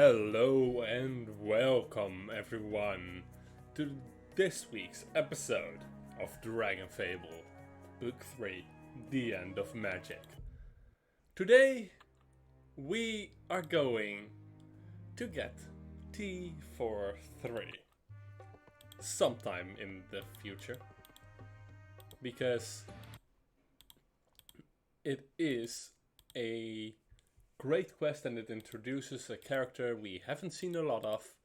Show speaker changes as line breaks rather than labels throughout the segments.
Hello and welcome everyone to this week's episode of Dragonfable, Book 3, The End of Magic. Today we are going to get tea for 3 sometime in the future, because it is a great quest and it introduces a character we haven't seen a lot of,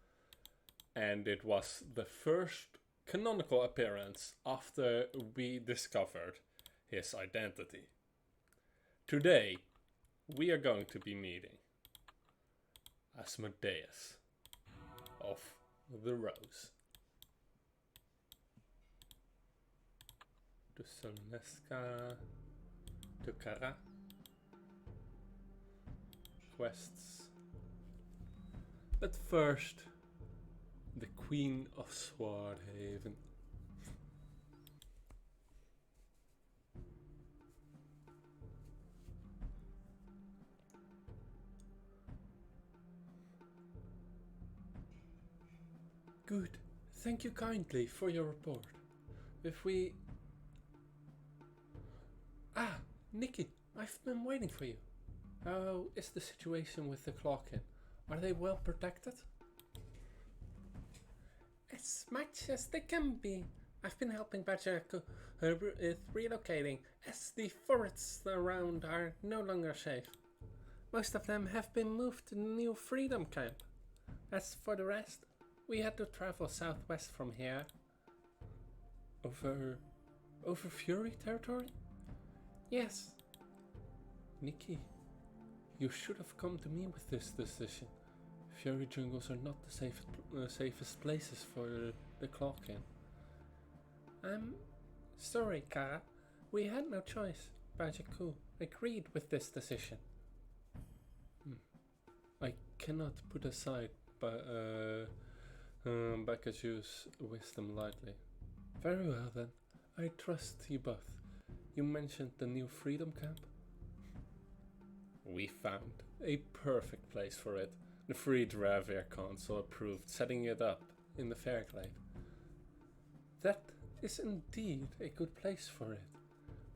and it was the first canonical appearance after we discovered his identity. Today we are going to be meeting Asmodeus of the Rose. To Solneska, to Kara. Quests. But first, the Queen of Swordhaven. Good. Thank you kindly for your report. If we... Nikki, I've been waiting for you. How is the situation with the Clockin? Are they well protected? As much as they can be. I've been helping Badger relocating, as the forests around are no longer safe. Most of them have been moved to the new Freedom Camp. As for the rest, we had to travel southwest from here. Over Fury territory? Yes. Nikki, you should have come to me with this decision. Fury jungles are not the safest places for the Clockin. I'm sorry, Kara. We had no choice. Bajaku agreed with this decision. I cannot put aside Bakaju's wisdom lightly. Very well then. I trust you both. You mentioned the new Freedom Camp? We found a perfect place for it. The Free Dravir Council approved setting it up in the Fairglade. That is indeed a good place for it.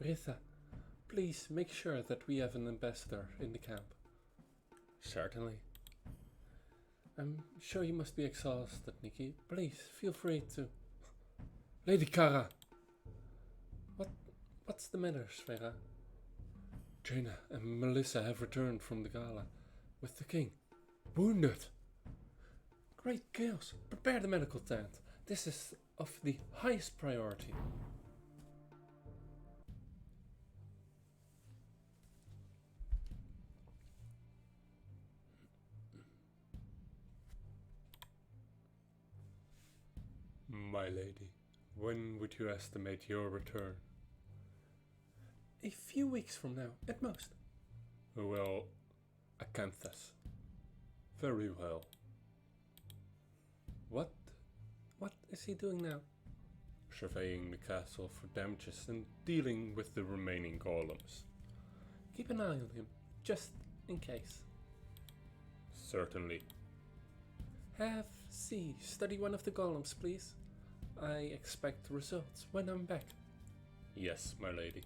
Britha, please make sure that we have an ambassador in the camp. Certainly. I'm sure you must be exhausted, Nikki. Please, feel free to... Lady Kara! What's the matter, Svera? Jaina and Melissa have returned from the gala with the king. Wounded! Great chaos! Prepare the medical tent. This is of the highest priority. My lady, when would you estimate your return? A few weeks from now, at most. Well, Acanthus. Very well. What is he doing now? Surveying the castle for damages and dealing with the remaining golems. Keep an eye on him, just in case. Certainly. Have C study one of the golems, please. I expect results when I'm back. Yes, my lady.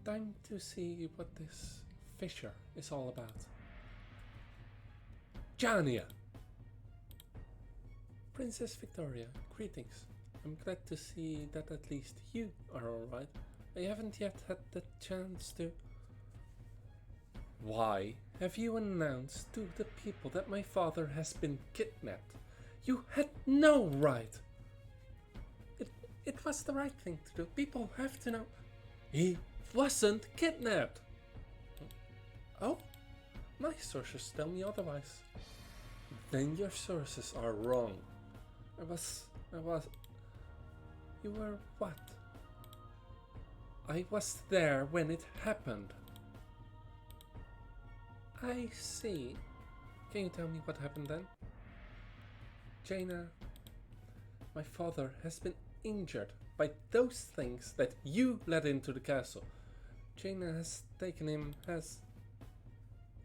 Time to see what this fissure is all about. Jania! Princess Victoria, greetings. I'm glad to see that at least you are alright. I haven't yet had the chance to... Why have you announced to the people that my father has been kidnapped? You had no right! It was the right thing to do. People have to know. He wasn't kidnapped! Oh? My sources tell me otherwise. Then your sources are wrong. You were what? I was there when it happened. I see. Can you tell me what happened then? Jaina, my father has been injured by those things that you let into the castle. Jaina has taken him as...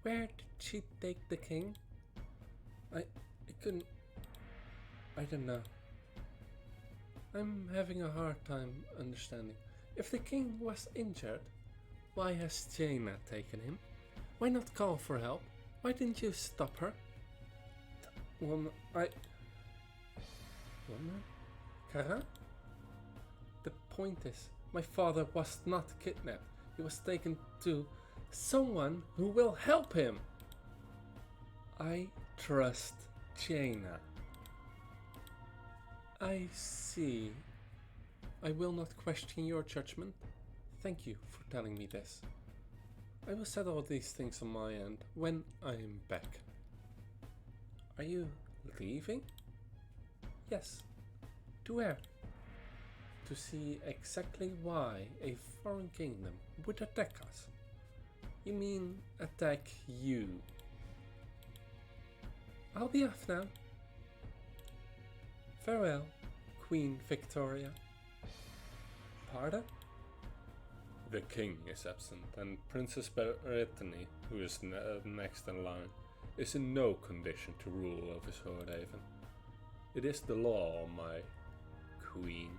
Where did she take the king? I couldn't... I don't know. I'm having a hard time understanding. If the king was injured, why has Jaina taken him? Why not call for help? Why didn't you stop her? Woman, Woman? Kara? The point is, my father was not kidnapped. He was taken to someone who will help him. I trust Jaina. I see. I will not question your judgment. Thank you for telling me this. I will settle these things on my end when I am back. Are you leaving? Yes. To where? To see exactly why a foreign kingdom would attack us. You mean attack you? I'll be off now. Farewell, Queen Victoria. Pardon? The king is absent, and Princess Brittany, who is next in line, is in no condition to rule over Swordhaven. It is the law, my queen.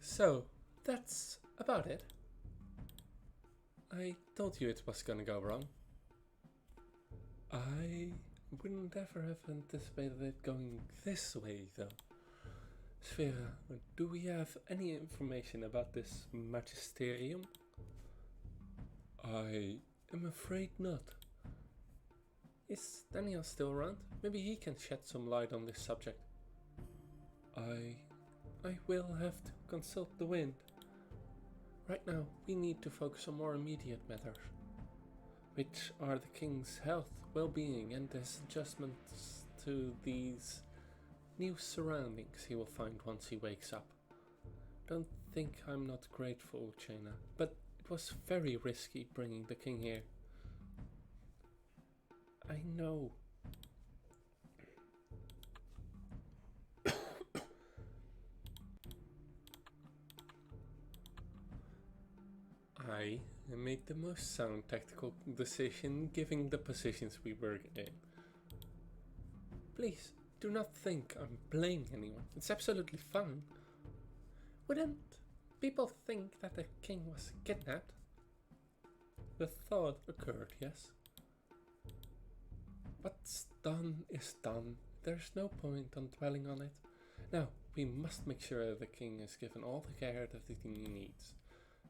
So, that's about it. I told you it was gonna go wrong. I wouldn't ever have anticipated it going this way, though. Sfera, do we have any information about this magisterium? I am afraid not. Is Daniel still around? Maybe he can shed some light on this subject. I will have to consult the wind. Right now, we need to focus on more immediate matters, which are the king's health, well-being, and his adjustments to these new surroundings he will find once he wakes up. Don't think I'm not grateful, Jaina, but it was very risky bringing the king here. I know. I made the most sound tactical decision given the positions we were in. Please, do not think I'm blaming anyone. It's absolutely fine. Wouldn't people think that the king was kidnapped? The thought occurred, yes. What's done is done. There's no point on dwelling on it. Now, we must make sure the king is given all the care that he needs.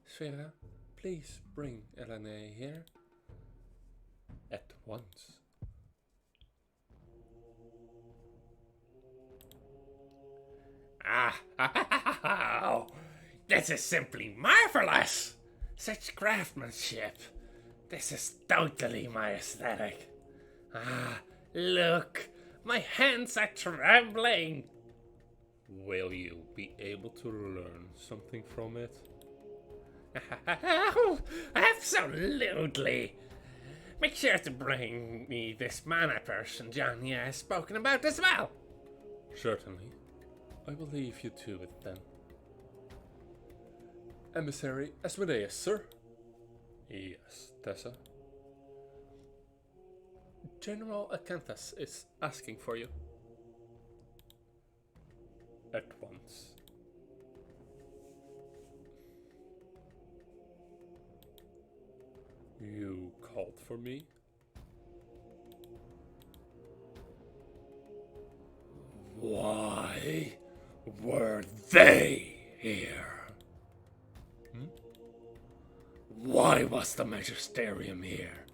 Sfera, please bring Elena here. At once.
Ah, this is simply marvelous! Such craftsmanship. This is totally my aesthetic. Ah, look, my hands are trembling.
Will you be able to learn something from it?
Absolutely. Make sure to bring me this mana person Johnny has spoken about as well.
Certainly. I will leave you to it then. Emissary Asmodeus, sir? Yes, Tessa. General Acanthus is asking for you. At once. You called for me?
Why were they here? Why was the Magisterium here?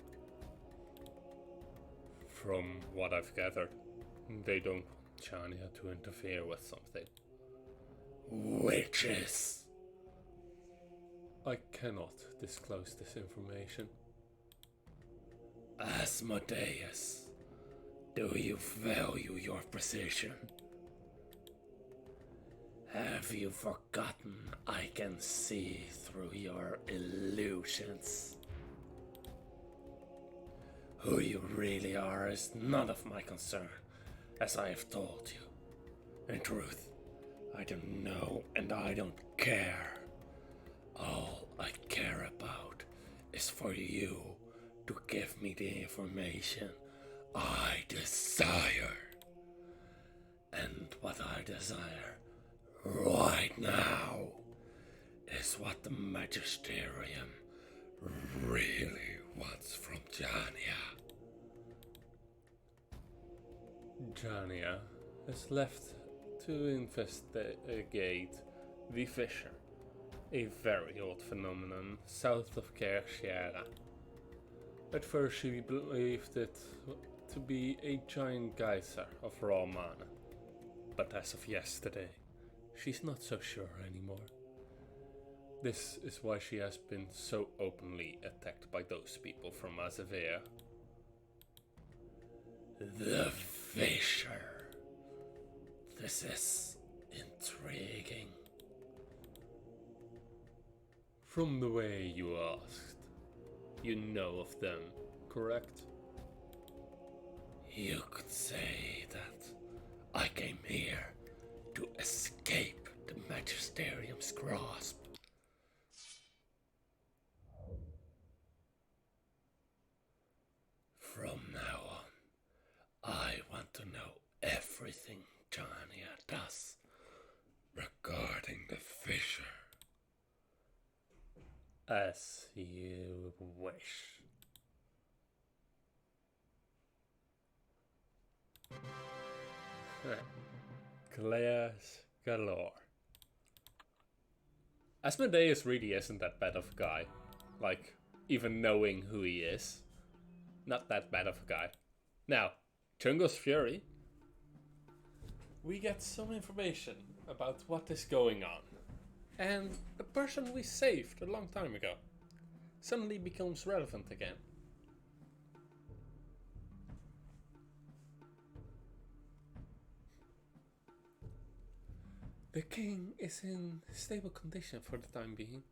From what I've gathered, they don't want Chania to interfere with something.
Witches.
I cannot disclose this information.
Asmodeus, do you value your position? Have you forgotten I can see through your illusions? Who you really are is none of my concern, as I have told you. In truth, I don't know and I don't care. All I care about is for you to give me the information I desire. And what I desire right now is what the Magisterium really wants from Jania.
Jania is left to investigate the fissure, a very old phenomenon south of Kershera. At first she believed it to be a giant geyser of raw mana, but as of yesterday, she's not so sure anymore. This is why she has been so openly attacked by those people from Azavea.
The fissure. This is intriguing.
From the way you asked, you know of them, correct?
You could say that I came here to escape the Magisterium's grasp. From now on, I want to know everything Jania does regarding the fissure.
As you wish. Claire's galore. Asmodeus really isn't that bad of a guy. Like, even knowing who he is. Not that bad of a guy. Now, Chungo's Fury. We get some information about what is going on. And the person we saved a long time ago suddenly becomes relevant again. The king is in stable condition for the time being.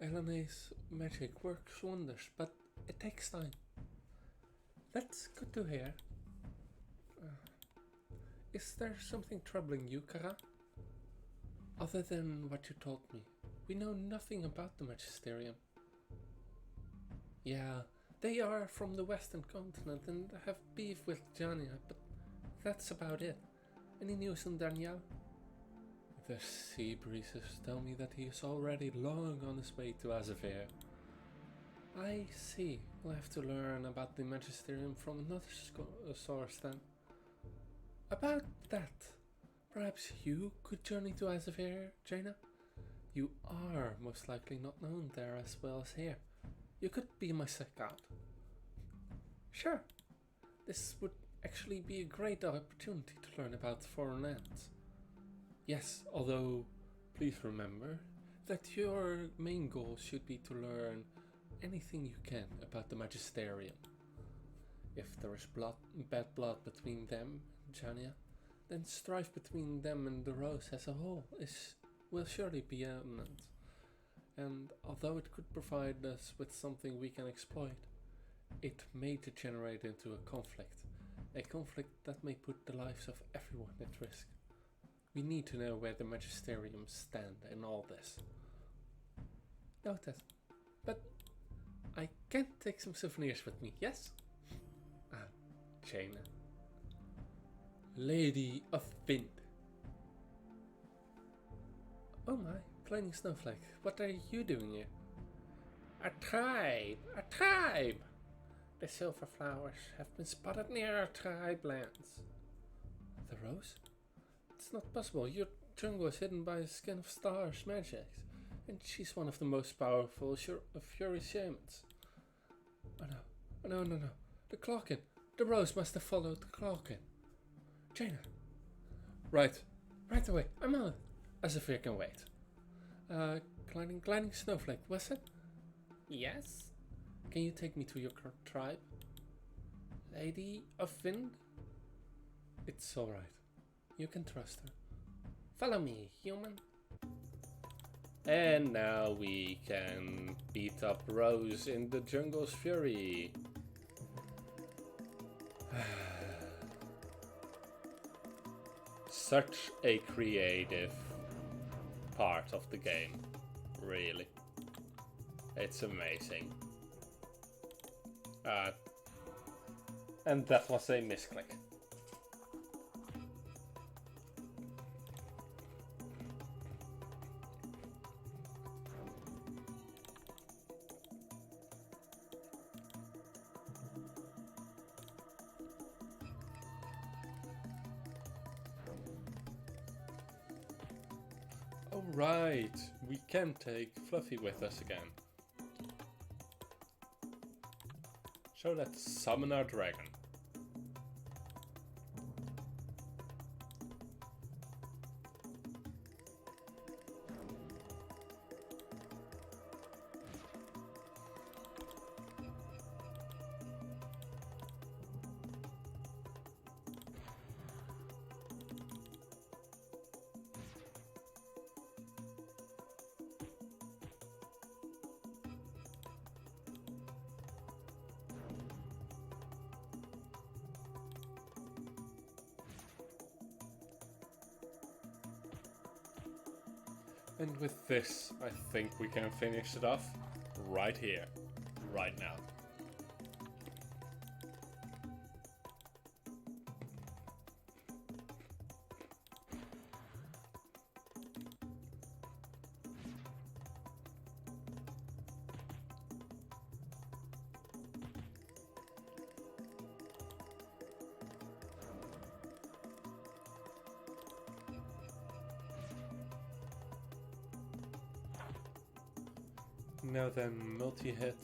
Elena's magic works wonders, but it takes time. That's good to hear. Is there something troubling you, Kara? Other than what you told me, we know nothing about the Magisterium. Yeah, they are from the Western continent and have beef with Jania, but that's about it. Any news on Daniel? The sea breezes tell me that he is already long on his way to Azavea. I see. We'll have to learn about the Magisterium from another source then. About that, perhaps you could journey to Azavea, Jaina? You are most likely not known there as well as here. You could be my scout. Sure. This would actually be a great opportunity to learn about foreign lands. Yes, although please remember that your main goal should be to learn anything you can about the Magisterium. If there is bad blood between them and Jania, then strife between them and the Rose as a whole will surely be imminent. And although it could provide us with something we can exploit, it may degenerate into a conflict that may put the lives of everyone at risk. We need to know where the Magisterium stand in all this. Noted. But I can take some souvenirs with me, yes? Jaina. Lady of Wind. Oh my, flying snowflake, what are you doing here? A tribe! A tribe! The silver flowers have been spotted near our tribe lands. The rose? It's not possible. Your jungle is hidden by a skin of stars magic, and she's one of the most powerful Fury shamans. Oh no. The Clockin. The rose must have followed the Clockin. Jaina. Right away. I'm on it. As if I can wait. Gliding snowflake, was it? Yes. Can you take me to your tribe? Lady of Wind? It's alright. You can trust her. Follow me, human. And now we can beat up Rose in the jungle's fury. Such a creative part of the game, really. It's amazing. And that was a misclick. Alright, we can take Fluffy with us again. So let's summon our dragon. And with this, I think we can finish it off right here, right now. Now then, multi-hit.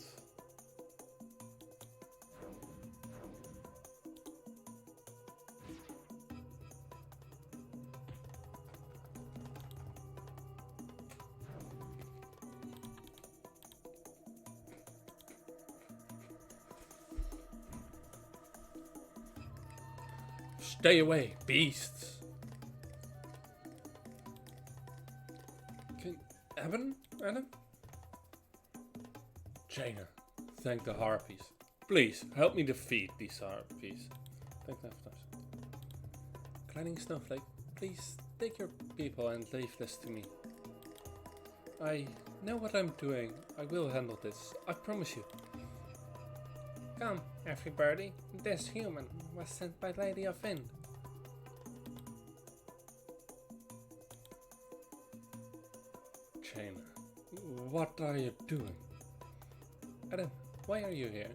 Stay away, beasts! Adam? Jaina, thank the harpies. Please, help me defeat these harpies. Thank the harpies. Clanning Snowflake, please take your people and leave this to me. I know what I'm doing. I will handle this. I promise you. Come, everybody. This human was sent by Lady of Wind. Jaina, what are you doing? Adam, why are you here?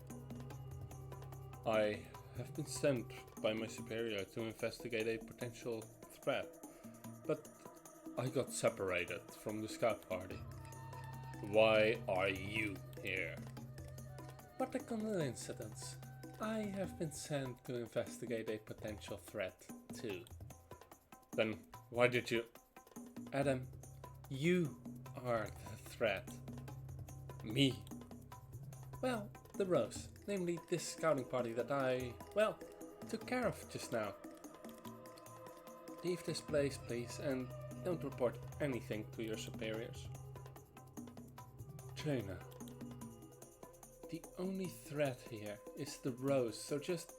I have been sent by my superior to investigate a potential threat, but I got separated from the scout party. Why are you here? What a coincidence. I have been sent to investigate a potential threat too. Then why did you... Adam, you are the threat. Me? Well, the Rose, namely this scouting party that I, well, took care of just now. Leave this place, please, and don't report anything to your superiors. Jaina, the only threat here is the Rose, so just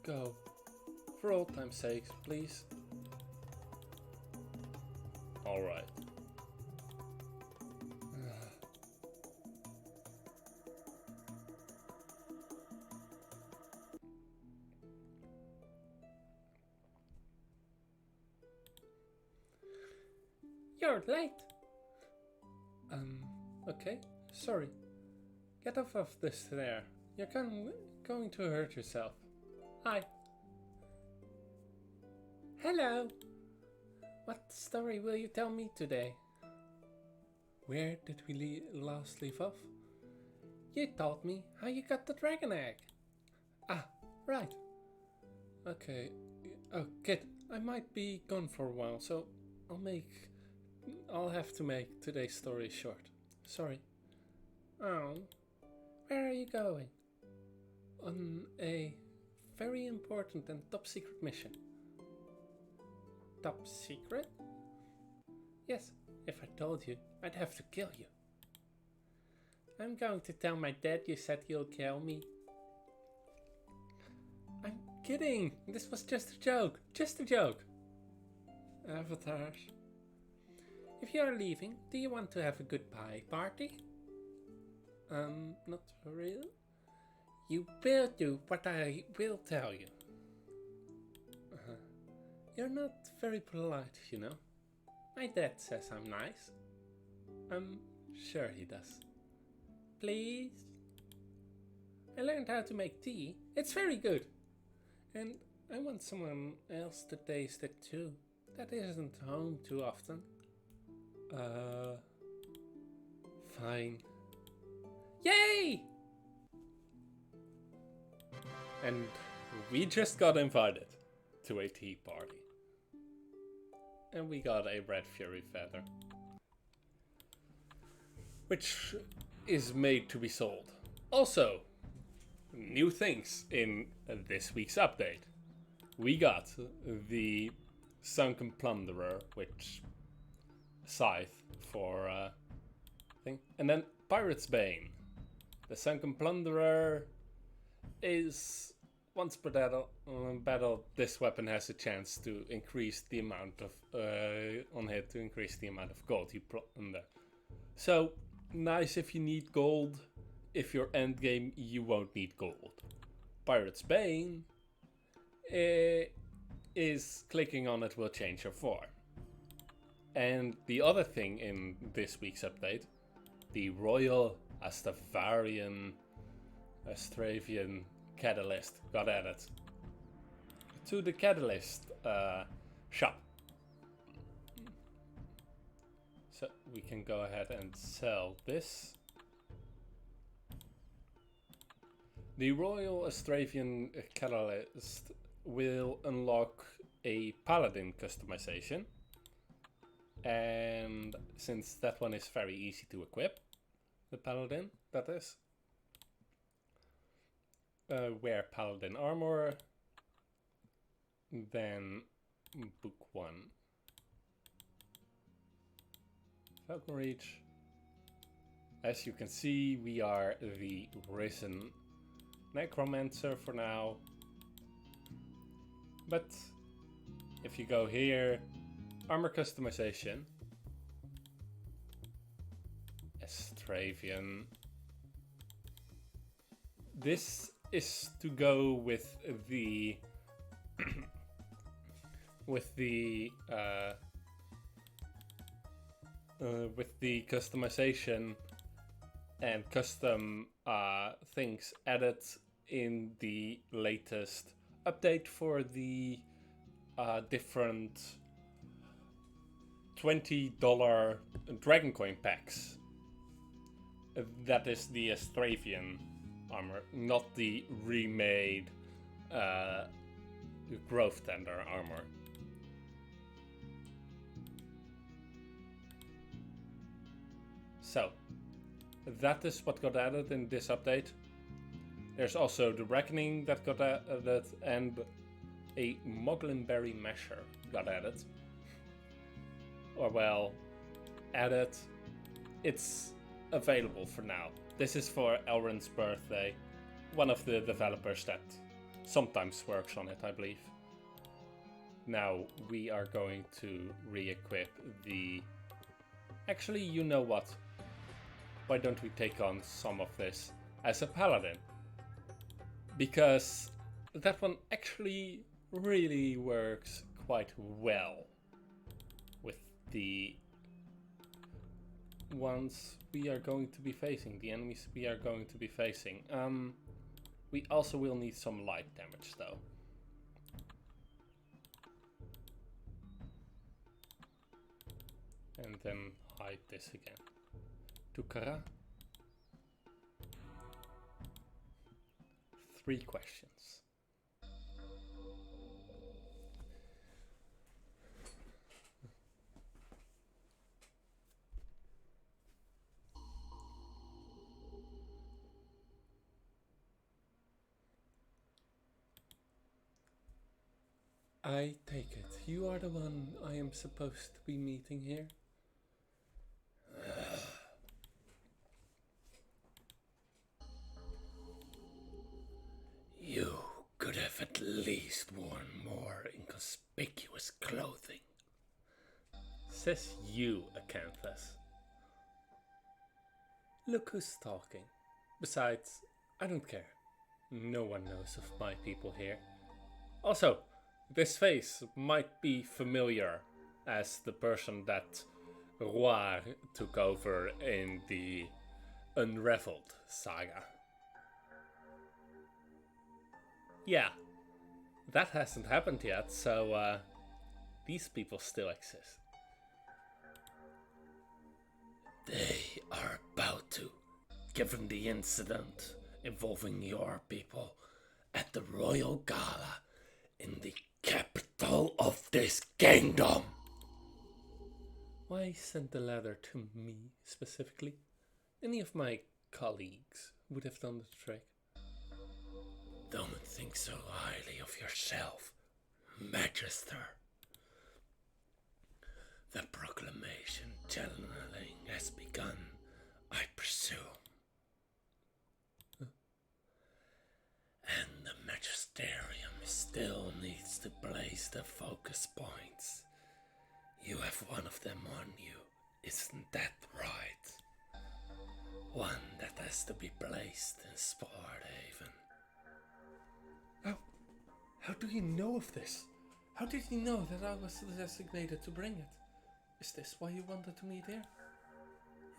go. For old time's sake, please. Alright. You're late. Okay, sorry. Get off of this there. You're going to hurt yourself. Hi. Hello. What story will you tell me today? Where did we last leave off? You told me how you got the dragon egg. Ah, right. Okay. Oh, kid, I might be gone for a while, so I'll have to make today's story short. Sorry. Oh, where are you going? On a very important and top secret mission. Top secret? Yes, if I told you, I'd have to kill you. I'm going to tell my dad you said you'll kill me. I'm kidding. This was just a joke. Just a joke. Avatars. If you are leaving, do you want to have a goodbye party? Not for real? You will do what I will tell you. You're not very polite, you know. My dad says I'm nice. I'm sure he does. Please? I learned how to make tea. It's very good. And I want someone else to taste it too. That isn't home too often. Fine. Yay! And we just got invited to a tea party. And we got a red fury feather. Which is made to be sold. Also, new things in this week's update. We got the Sunken Plunderer, which scythe for thing, and then Pirate's Bane. The Sunken Plunderer is once per battle, this weapon has a chance to increase the amount of on hit to increase the amount of gold you plunder. So nice if you need gold. If you're endgame, you won't need gold. Pirate's Bane is clicking on it will change your form. And the other thing in this week's update, the Royal Astravian Catalyst got added to the Catalyst shop. So we can go ahead and sell this. The Royal Astravian Catalyst will unlock a Paladin customization. And since that one is very easy to equip, the Paladin, that is. Wear Paladin armor, then book 1. Falcon Reach. As you can see, we are the Risen Necromancer for now. But if you go here, armor customization, Astravian. This is to go with the with the customization and custom things added in the latest update for the different $20 Dragon Coin packs. That is the Astravian armor, not the remade Growth Tender armor. So, that is what got added in this update. There's also the Reckoning that got added, and a Moglinberry Masher got added. Or well, added. It's available for now. This is for Elrond's birthday. One of the developers that sometimes works on it, I believe. Now we are going to re-equip the... Actually, you know what? Why don't we take on some of this as a paladin? Because that one actually really works quite well with the ones we are going to be facing, the enemies we are going to be facing. We also will need some light damage though. And then hide this again. Tukara. 3 questions. I take it you are the one I am supposed to be meeting here?
least worn more inconspicuous clothing.
Says you, Acanthus. Look who's talking. Besides, I don't care. No one knows of my people here. Also, this face might be familiar as the person that Roar took over in the Unraveled saga. Yeah, that hasn't happened yet, so these people still exist.
They are about to, given the incident involving your people at the Royal Gala in the capital of this kingdom.
Why send the letter to me specifically? Any of my colleagues would have done the trick.
Don't think so highly of yourself, Magister. The proclamation channeling has begun, I presume. And the Magisterium still needs to place the focus points. You have one of them on you, isn't that right? One that has to be placed in Sporthaven.
How do you know of this? How did you know that I was designated to bring it? Is this why you wanted to meet here?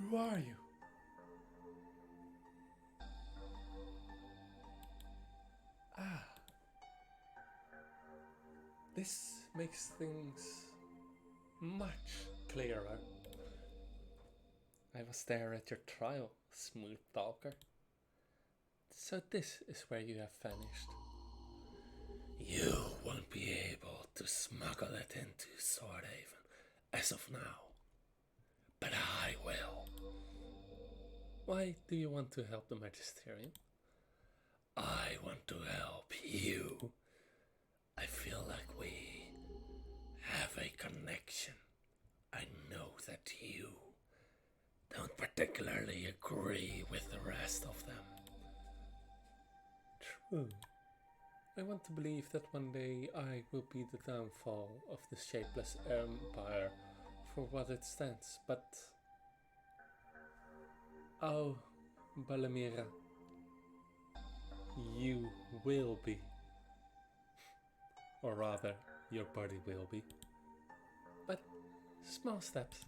Who are you? Ah. This makes things much clearer. I was there at your trial, smooth talker. So this is where you have vanished.
You won't be able to smuggle it into Swordhaven as of now. But I will.
Why do you want to help the Magisterium?
I want to help you. I feel like we have a connection. I know that you don't particularly agree with the rest of them.
True. I want to believe that one day I will be the downfall of the shapeless empire for what it stands, but... Oh, Balamira, you will be. Or rather, your body will be. But small steps.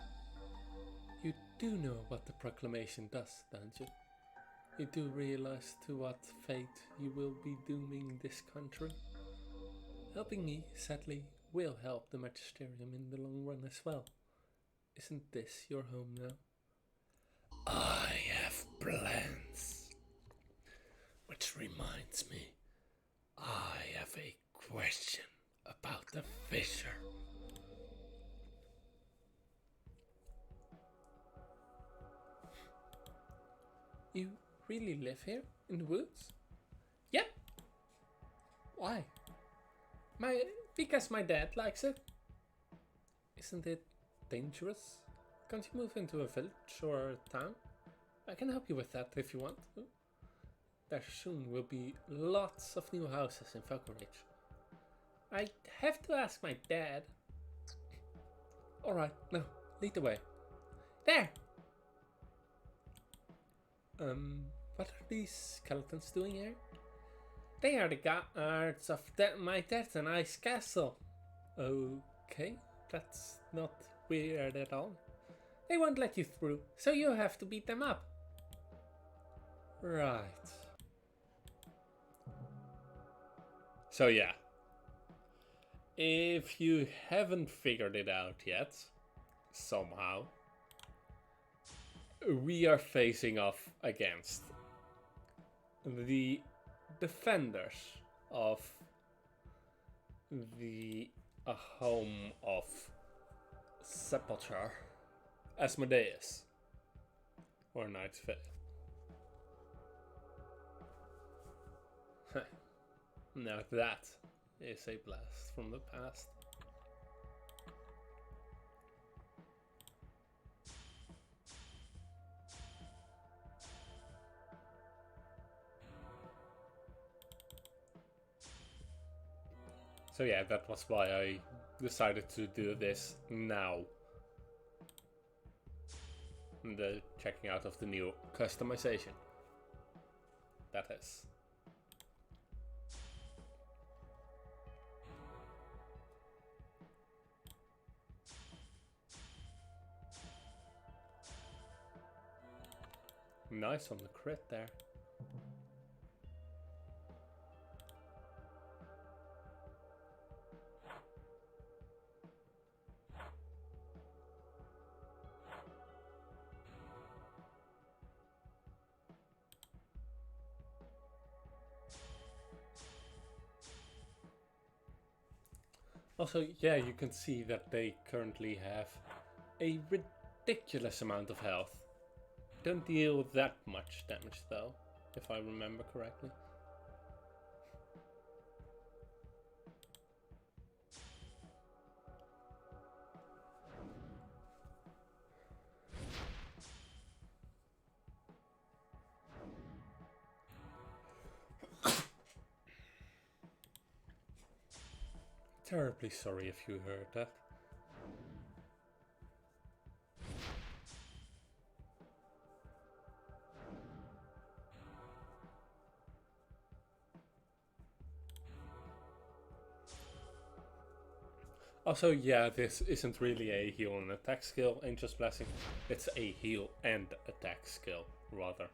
You do know what the proclamation does, don't you? You do realize to what fate you will be dooming this country? Helping me, sadly, will help the Magisterium in the long run as well. Isn't this your home now?
I have plans. Which reminds me, I have a question about the Fisher.
You really live here in the woods? Yep. Why? Because my dad likes it. Isn't it dangerous? Can't you move into a village or a town? I can help you with that if you want. There soon will be lots of new houses in Falconridge. I have to ask my dad. Alright, now, lead the way. There! What are these skeletons doing here? They are the guards of my dad and I's castle. Okay, that's not weird at all. They won't let you through, so you have to beat them up. Right. So yeah. If you haven't figured it out yet, somehow, we are facing off against the defenders of the home of Sepulture, Asmodeus, or Knight's Fate. Now that is a blast from the past. So yeah, that was why I decided to do this now. The checking out of the new customization. That is. Nice on the crit there. Also, yeah, you can see that they currently have a ridiculous amount of health. Don't deal that much damage though, if I remember correctly. Terribly sorry if you heard that. Also, yeah, this isn't really a heal and attack skill, Angel's Blessing. It's a heal and attack skill, rather.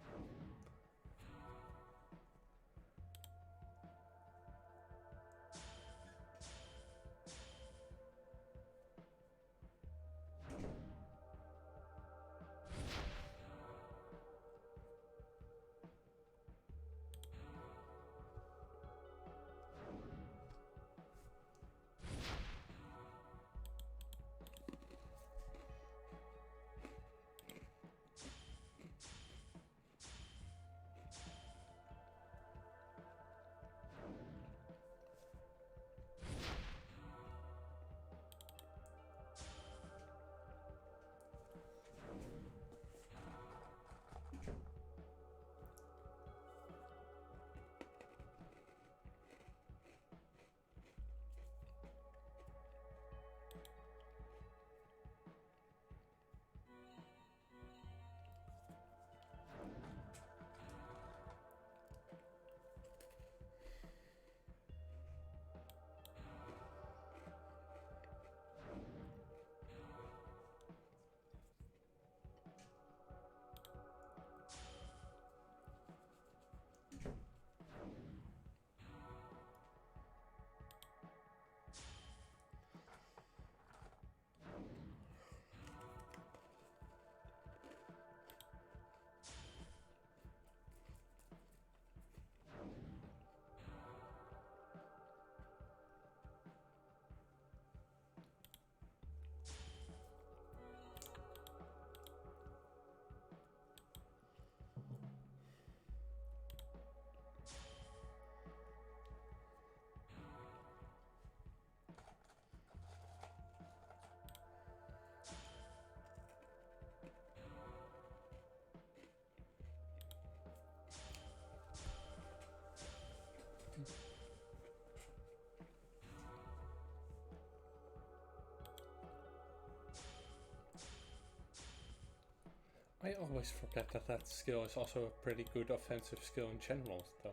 I always forget that that skill is also a pretty good offensive skill in general, though.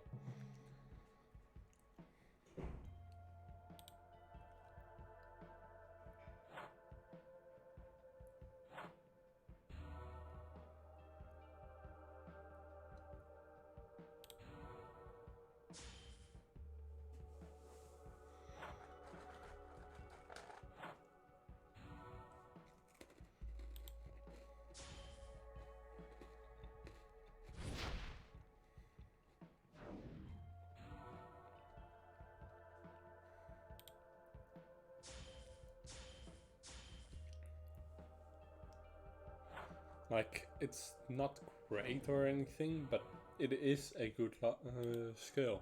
Like, it's not great or anything, but it is a good skill.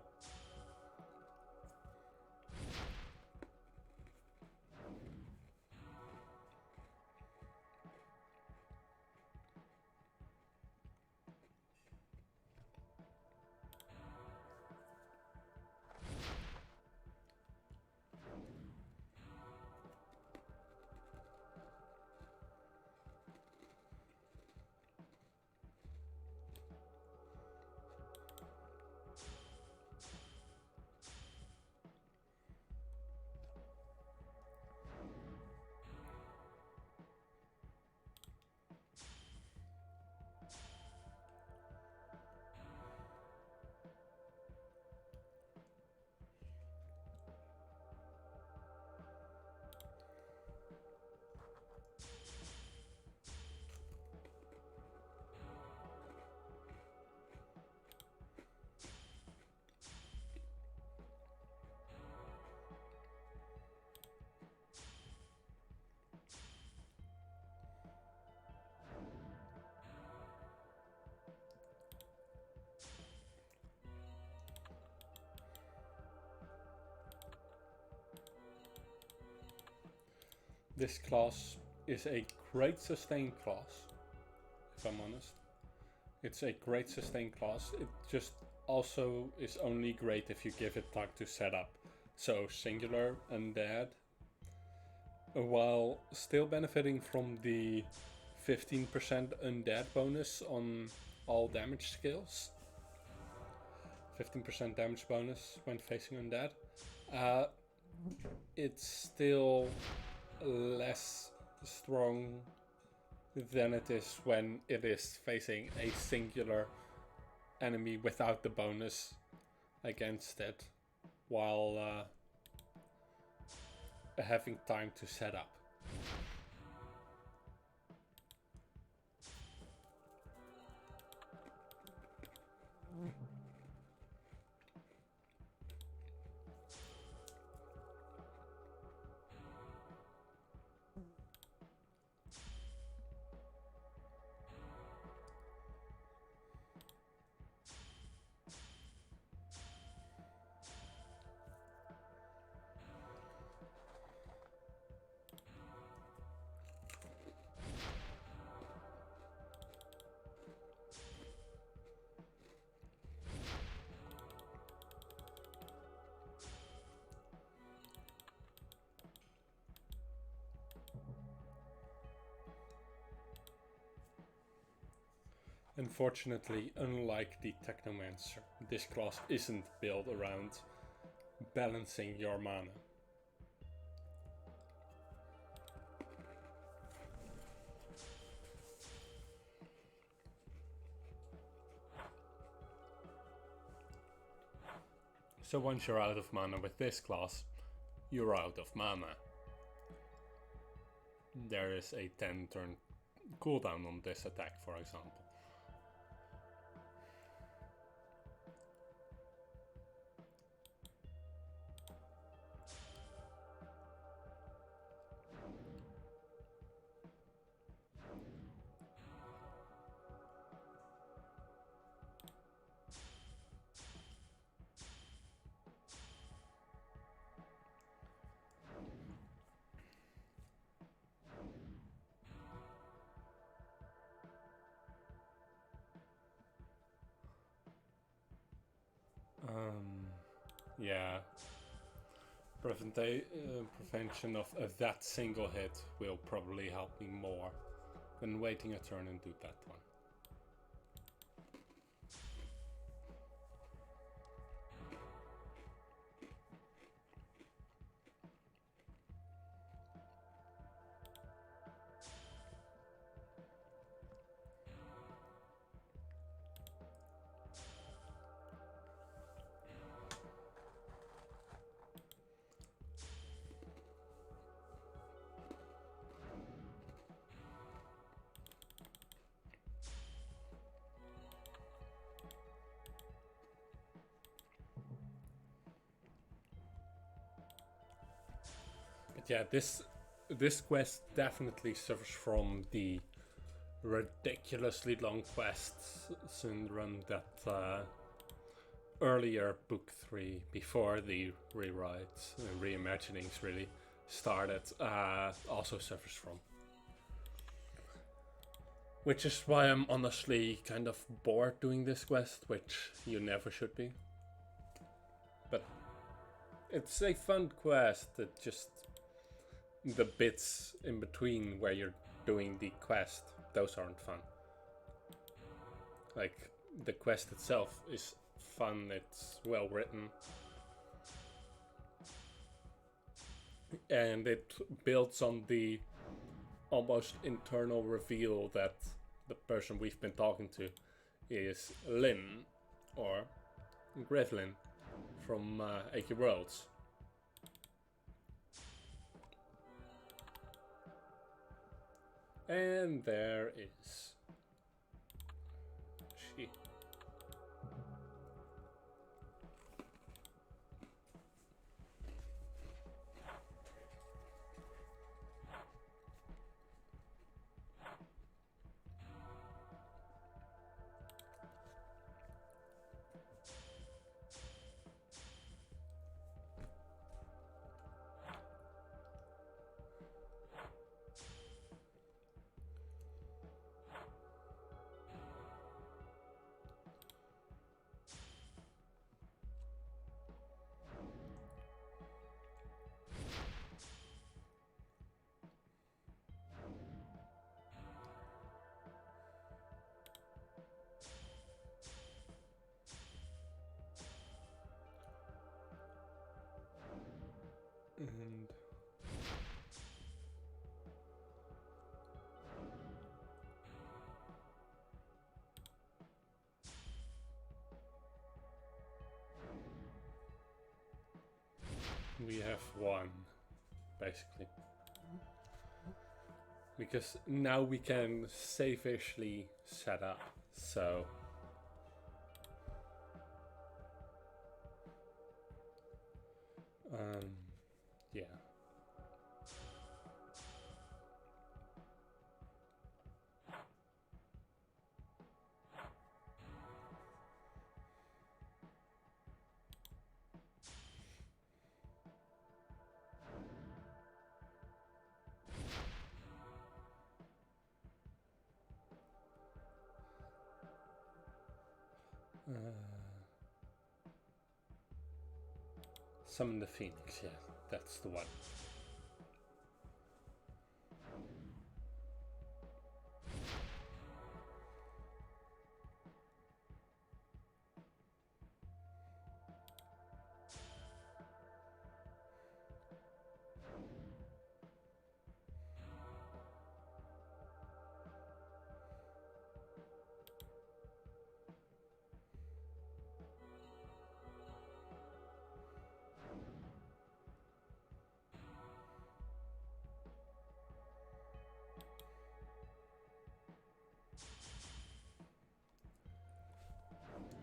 this class is a great sustain class, if I'm honest. It's a great sustain class. It just also is only great if you give it time to set up. So singular undead, while still benefiting from the 15% undead bonus on all damage skills. 15% damage bonus when facing undead. It's still less strong than it is when it is facing a singular enemy without the bonus against it, while having time to set up. Unfortunately, unlike the Technomancer, this class isn't built around balancing your mana. So once you're out of mana with this class, you're out of mana. There is a 10 turn cooldown on this attack, for example. Yeah. Prevention of that single hit will probably help me more than waiting a turn and do that one. Yeah, this quest definitely suffers from the ridiculously long quest syndrome that earlier book 3, before the rewrites and reimaginings really started, also suffers from. Which is why I'm honestly kind of bored doing this quest, which you never should be. But it's a fun quest. It just, the bits in between where you're doing the quest, those aren't fun. Like, the quest itself is fun, it's well written, and it builds on the almost internal reveal that the person we've been talking to is Lynn, or Grevlin, from 80 Worlds. And there is she. And we have one, basically. Because now we can safely set up, so... yeah. Summon the Phoenix, yeah, that's the one.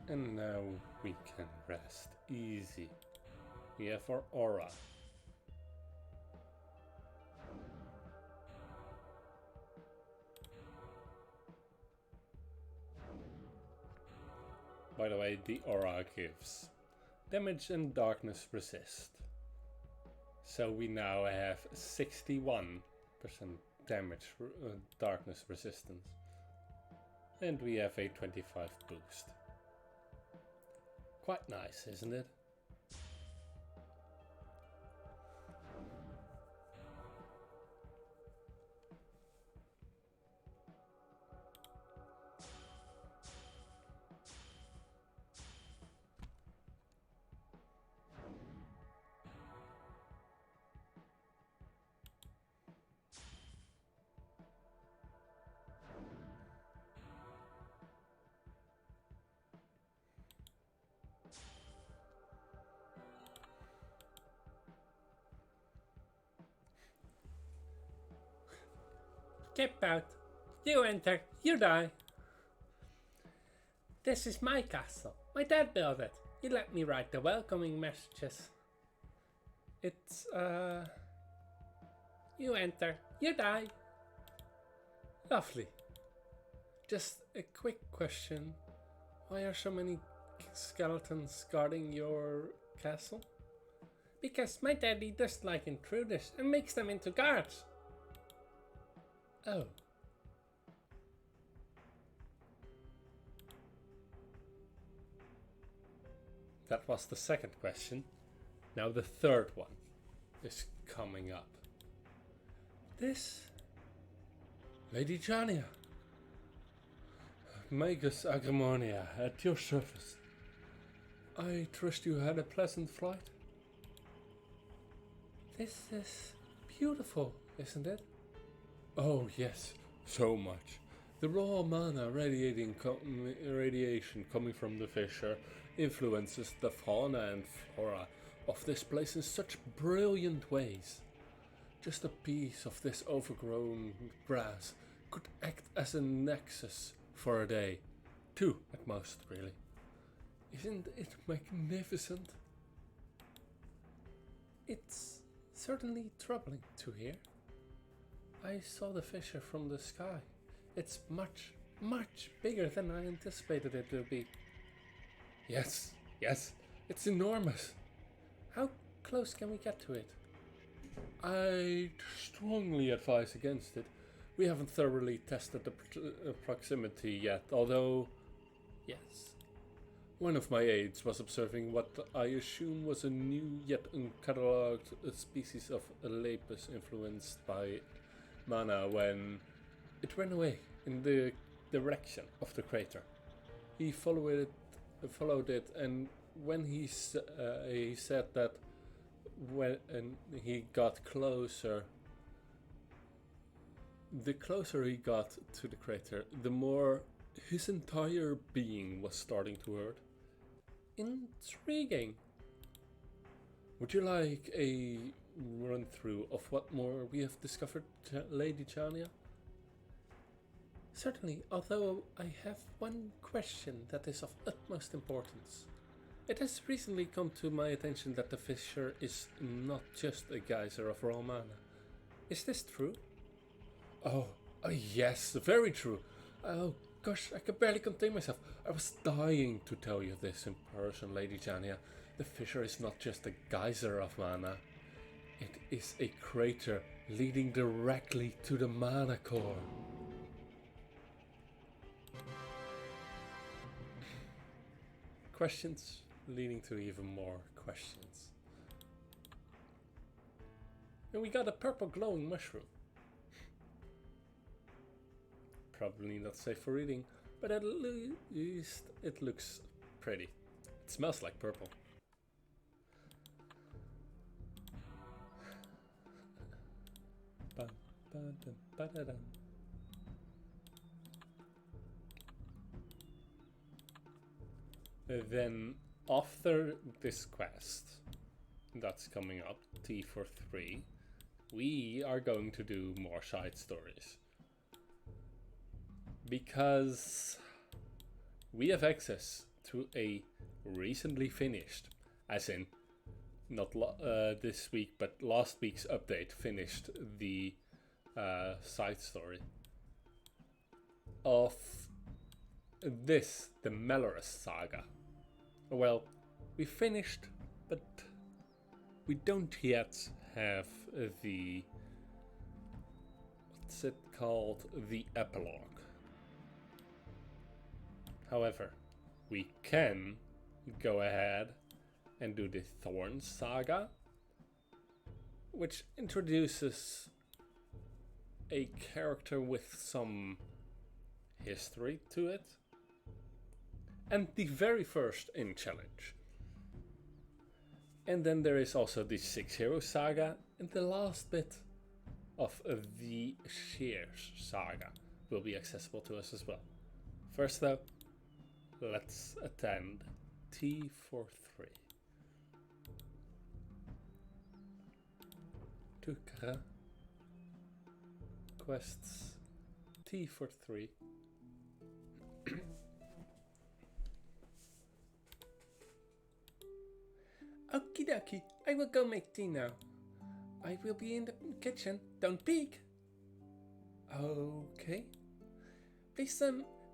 And now we can rest easy. We have our aura. By the way, the aura gives damage and darkness resist. So we now have 61% damage, darkness resistance. And we have a 25 boost. Quite nice, isn't it?
Keep out. You enter, you die. This is my castle. My dad built it. He let me write the welcoming messages. It's, you enter, you die. Lovely. Just a quick question. Why are so many skeletons guarding your castle? Because my daddy doesn't like intruders and makes them into guards. Oh.
That was the second question. Now the third one is coming up. This Lady Jania. Magus Agrimonia at your service. I trust you had a pleasant flight.
This is beautiful, isn't it?
Oh yes, so much. The raw mana radiation coming from the fissure influences the fauna and flora of this place in such brilliant ways. Just a piece of this overgrown grass could act as a nexus for a day. 2 at most, really. Isn't it magnificent?
It's certainly troubling to hear. I saw the fissure from the sky. It's much, much bigger than I anticipated it to be.
Yes, it's enormous.
How close can we get to it?
I strongly advise against it. We haven't thoroughly tested the proximity yet, although... Yes. One of my aides was observing what I assume was a new yet uncatalogued species of Lapis influenced by mana when it ran away in the direction of the crater. He followed it, and when he said that when he got closer, the closer he got to the crater, the more his entire being was starting to hurt. Intriguing. Would you like a run through of what more we have discovered, Lady Chania? Certainly, although I have one question that is of utmost importance. It has recently come to my attention that the fissure is not just a geyser of raw mana. Is this true? Oh, yes, very true. Oh gosh, I could barely contain myself. I was dying to tell you this in person, Lady Chania. The fissure is not just a geyser of mana. It is a crater leading directly to the mana core. Questions leading to even more questions. And we got a purple glowing mushroom. Probably not safe for eating, but at least it looks pretty. It smells like purple. Then after this quest that's coming up, T43, we are going to do more side stories. Because we have access to a recently finished, as in not this week, but last week's update finished the side story of this, the Melorus saga. Well, we finished, but we don't yet have the, what's it called, the epilogue. However, we can go ahead and do the Thorn saga, which introduces a character with some history to it, and the very first in challenge. And then there is also the 6 Hero saga, and the last bit of the Shears saga will be accessible to us as well. First though, let's attend T43. Tukra quests T43. Okie dokie, I will go make tea now. I will be in the kitchen, don't peek. Okay. Please,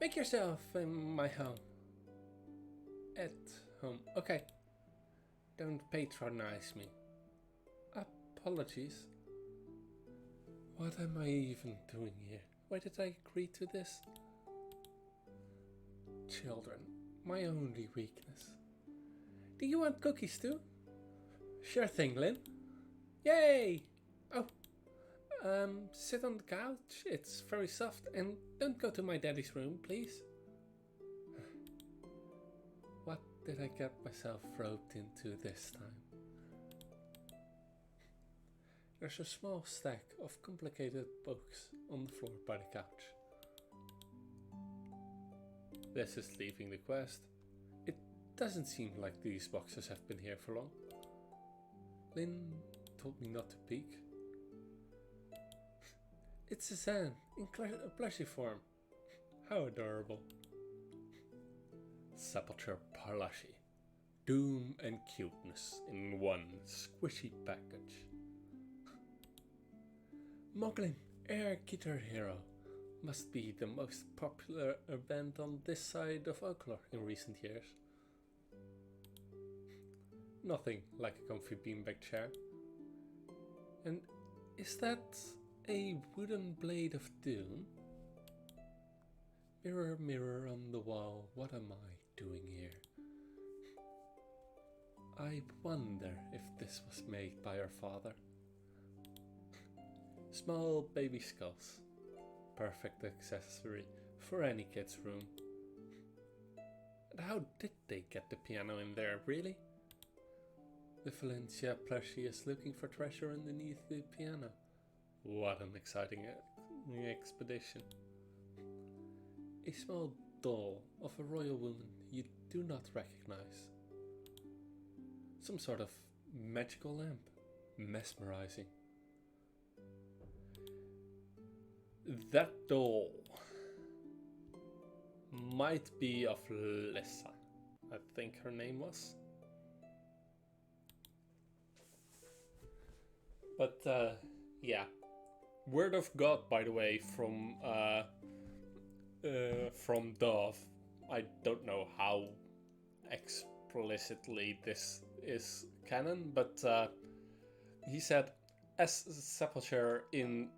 make yourself in my home. At home, okay. Don't patronize me. Apologies. What am I even doing here? Why did I agree to this? Children, my only weakness. Do you want cookies too? Sure thing, Lynn. Yay! Oh, sit on the couch. It's very soft, and don't go to my daddy's room, please. What did I get myself roped into this time? There's a small stack of complicated books on the floor by the couch. This is leaving the quest. It doesn't seem like these boxes have been here for long. Lynn told me not to peek. It's a Zan in plushie form. How adorable. Sepulture plushie. Doom and cuteness in one squishy package. Moglin, Air Guitar Hero, must be the most popular band on this side of Oaklor in recent years. Nothing like a comfy beanbag chair. And is that a wooden blade of doom? Mirror, mirror on the wall, what am I doing here? I wonder if this was made by her father. Small baby skulls. Perfect accessory for any kid's room. And how did they get the piano in there, really? The Valencia plushie is looking for treasure underneath the piano. What an exciting expedition. A small doll of a royal woman you do not recognize. Some sort of magical lamp. Mesmerizing. That doll might be of Lissa, I think her name was. But yeah, word of God, by the way, from Dove. I don't know how explicitly this is canon, but he said, as Sepulture in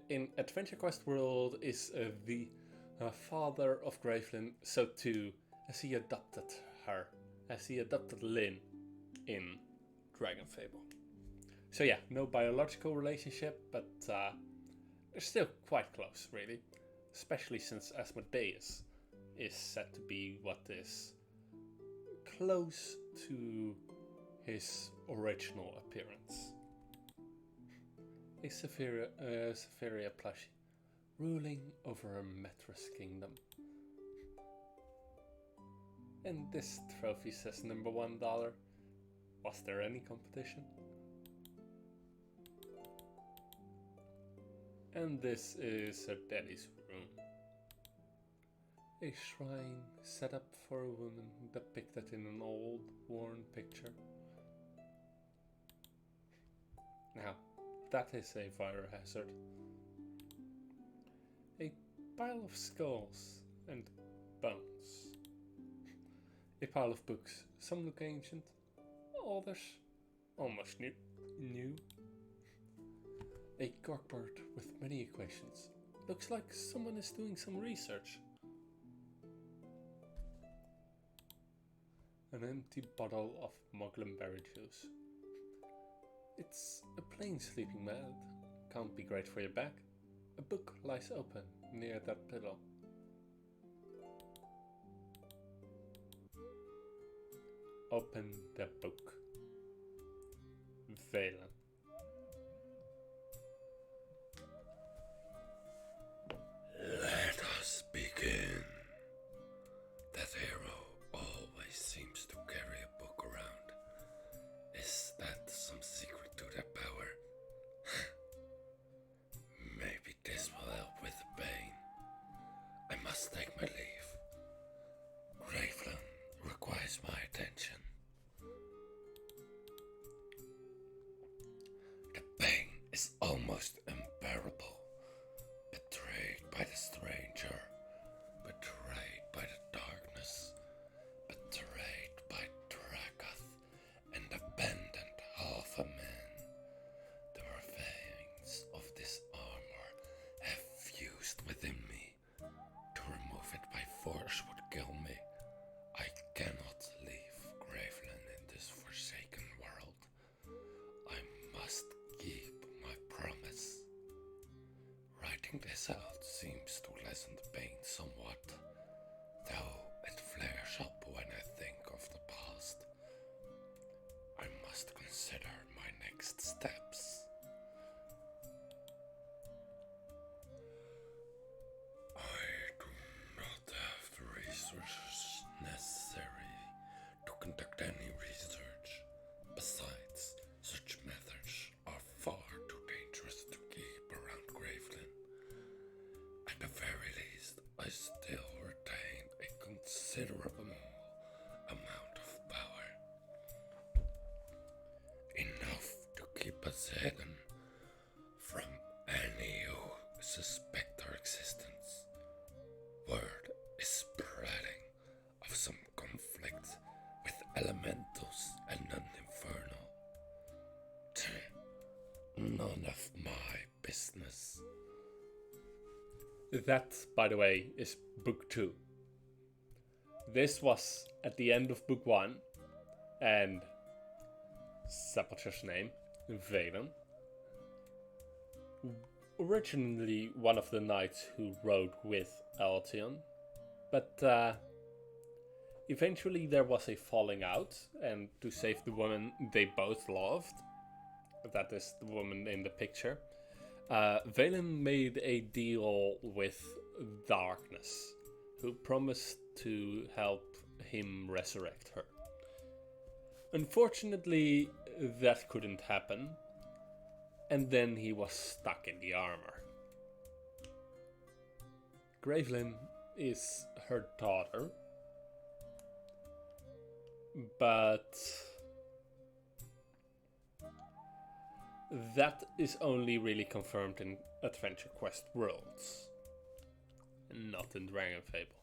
in Adventure Quest World is the father of Gravelyn, so too as he adopted Lyn in Dragonfable. So yeah, no biological relationship, but they're still quite close, really. Especially since Asmodeus is said to be what is close to his original appearance. A Sephiria plushie, ruling over a mattress kingdom. And this trophy says number $1. Was there any competition? And this is her daddy's room. A shrine set up for a woman depicted in an old, worn picture. Now, that is a fire hazard. A pile of skulls and bones. A pile of books. Some look ancient, others almost new. A corkboard with many equations. Looks like someone is doing some research. An empty bottle of Moglenberry juice. It's a plain sleeping mat. Can't be great for your back. A book lies open near that pillow. Open the book. Valen.
Let us begin. That hero always seems to carry a book around. Is that some secret to their power? Maybe this will help with the pain. I must take my leave. Gravelyn requires my attention. The pain is almost unbearable. Betrayed by the stranger, betrayed by the darkness, betrayed by Dragath, and abandoned half a man. The remains of this armor have fused within me. To remove it by force would kill me. I cannot leave Gravelyn in this forsaken world. I must keep my promise. Writing this out seems to lessen the pain somewhat, though it flares up when I think of the past. I must consider my next steps. I do not have the resources necessary to conduct any research. Besides, such methods are far too dangerous to keep around Gravelyn. At the very least, I still retain a considerable amount of power. Enough to keep us hidden from any who suspect our existence. Word is spreading of some conflict with elementals and non-infernal. None of my business.
That, by the way, is book 2. This was at the end of book 1, and Sepulture's name, Valen, originally one of the knights who rode with Altion, but Eventually there was a falling out, and to save the woman they both loved, that is the woman in the picture, Valen made a deal with Darkness, who promised to help him resurrect her. Unfortunately, that couldn't happen, and then he was stuck in the armor. Gravelyn is her daughter, but that is only really confirmed in Adventure Quest Worlds, not in Dragonfable.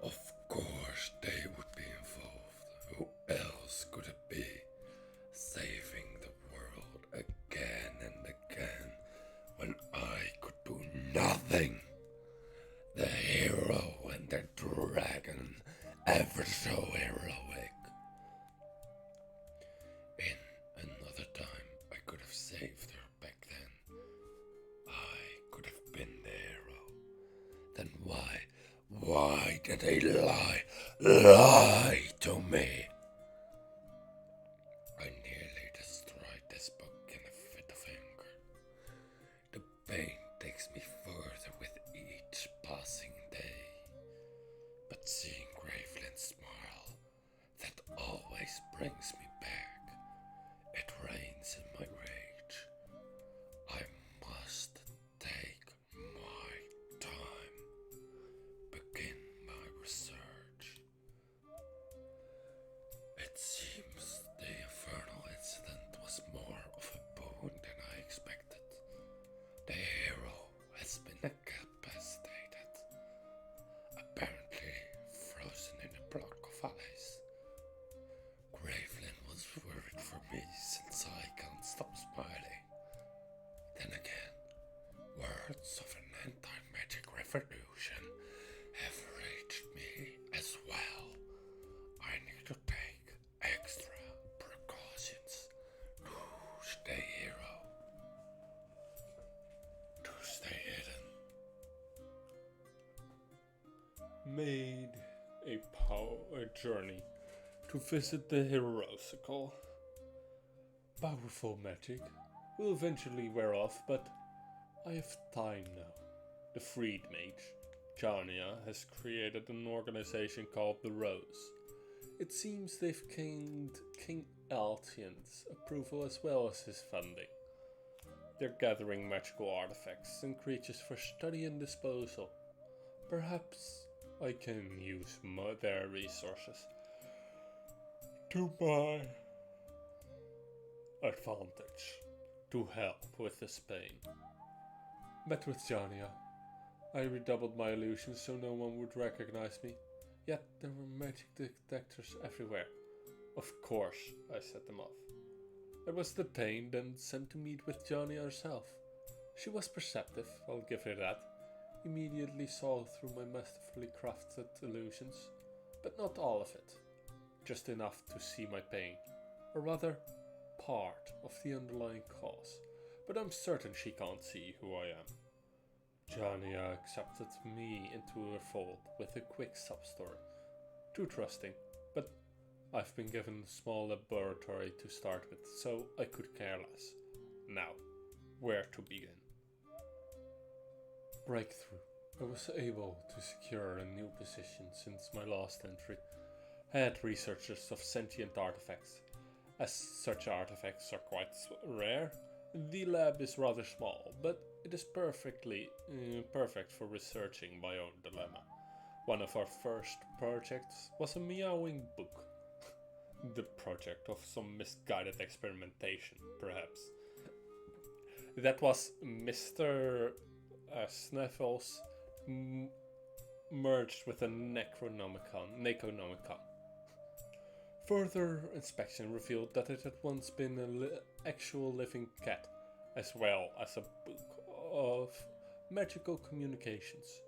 Of course they would be involved. Who else could it be? Saving the world again and again when I could do nothing. The hero and the dragon, ever so heroic. In another time, I could have saved her back then. I could have been the hero. Then why did they lie to me? I nearly destroyed this book in a fit of anger. The pain takes me further with each passing day. But seeing Gravelyn's smile, that always brings me back. It rains in my rage. I must take my time. Begin my research. It seems the infernal incident was more of a boon than I expected. The hero has been incapacitated, apparently frozen in a block of ice. Gravelyn was worried for me since I can't stop smiling. Then again, words of an anti-magic revolution have reached me as well. I need to take extra precautions to stay hero. To stay hidden.
Made a journey to visit the Herosical. Powerful magic will eventually wear off, but I have time now. The freed mage, Jarnia, has created an organization called the Rose. It seems they've gained King Altian's approval as well as his funding. They're gathering magical artifacts and creatures for study and disposal. Perhaps I can use their resources to my advantage to help with this pain. Met with Jania. I redoubled my illusions so no one would recognize me, yet there were magic detectors everywhere. Of course, I set them off. I was detained and sent to meet with Jania herself. She was perceptive, I'll give her that. Immediately saw through my masterfully crafted illusions, but not all of it. Just enough to see my pain, or rather, part of the underlying cause, but I'm certain she can't see who I am. Jania accepted me into her fold with a quick sub-story. Too trusting, but I've been given a small laboratory to start with, so I could care less. Now, where to begin? Breakthrough. I was able to secure a new position since my last entry. Head researchers of sentient artifacts. As such artifacts are quite rare, the lab is rather small, but it is perfect for researching my own dilemma. One of our first projects was a meowing book. The project of some misguided experimentation, perhaps. That was Mr. Sniffles merged with a Necronomicon. Further inspection revealed that it had once been an actual living cat, as well as a book of magical communications.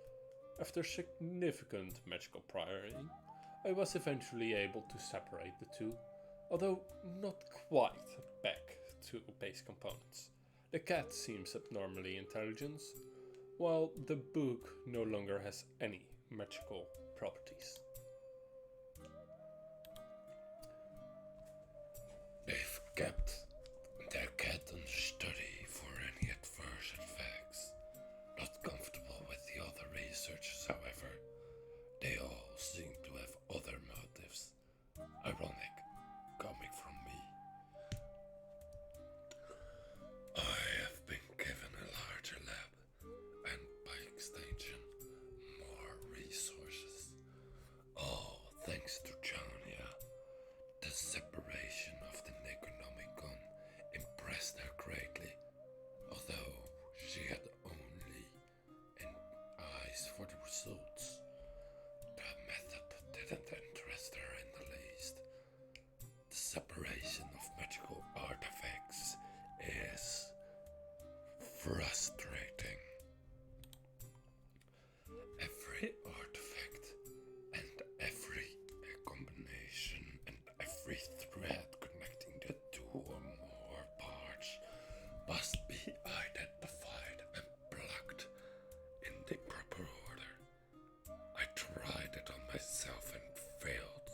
After significant magical prying, I was eventually able to separate the two, although not quite back to base components. The cat seems abnormally intelligent, while the book no longer has any magical properties.
They've kept their cat on study for any adverse effects. Not comfortable with the other researchers, however. They all seem to have other motives. Ironic, coming from me. I have been given a larger lab, and by extension, more resources. All thanks to Jonia. The separation of the Necronomicon impressed her greatly, although she had only an eyes for the results. The method didn't interest her in the least. The separation of magical artifacts is frustrating. Every artifact and every combination and every thread connecting the two or more parts must be identified and plugged in the proper order. I tried it on myself and failed.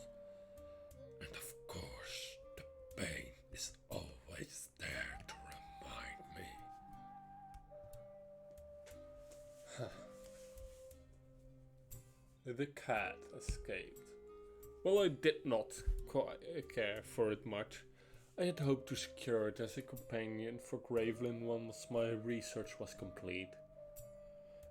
And of course, the pain is always there to remind me.
The cat escaped. While I did not quite care for it much, I had hoped to secure it as a companion for Gravelin once my research was complete.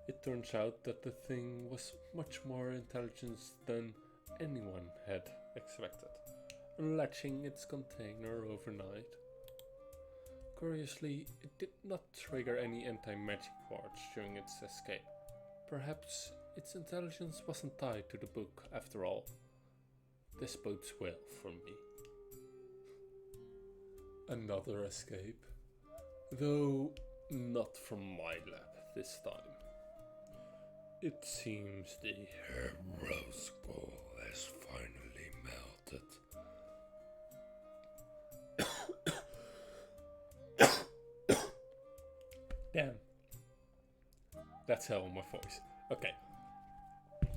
It turns out that the thing was much more intelligent than anyone had expected, unlatching its container overnight. Curiously, it did not trigger any anti-magic wards during its escape. Perhaps its intelligence wasn't tied to the book after all. This bodes well for me. Another escape, though not from my lab this time. It seems the
Rose Ball has finally melted.
Damn. That's hell in my voice. Okay.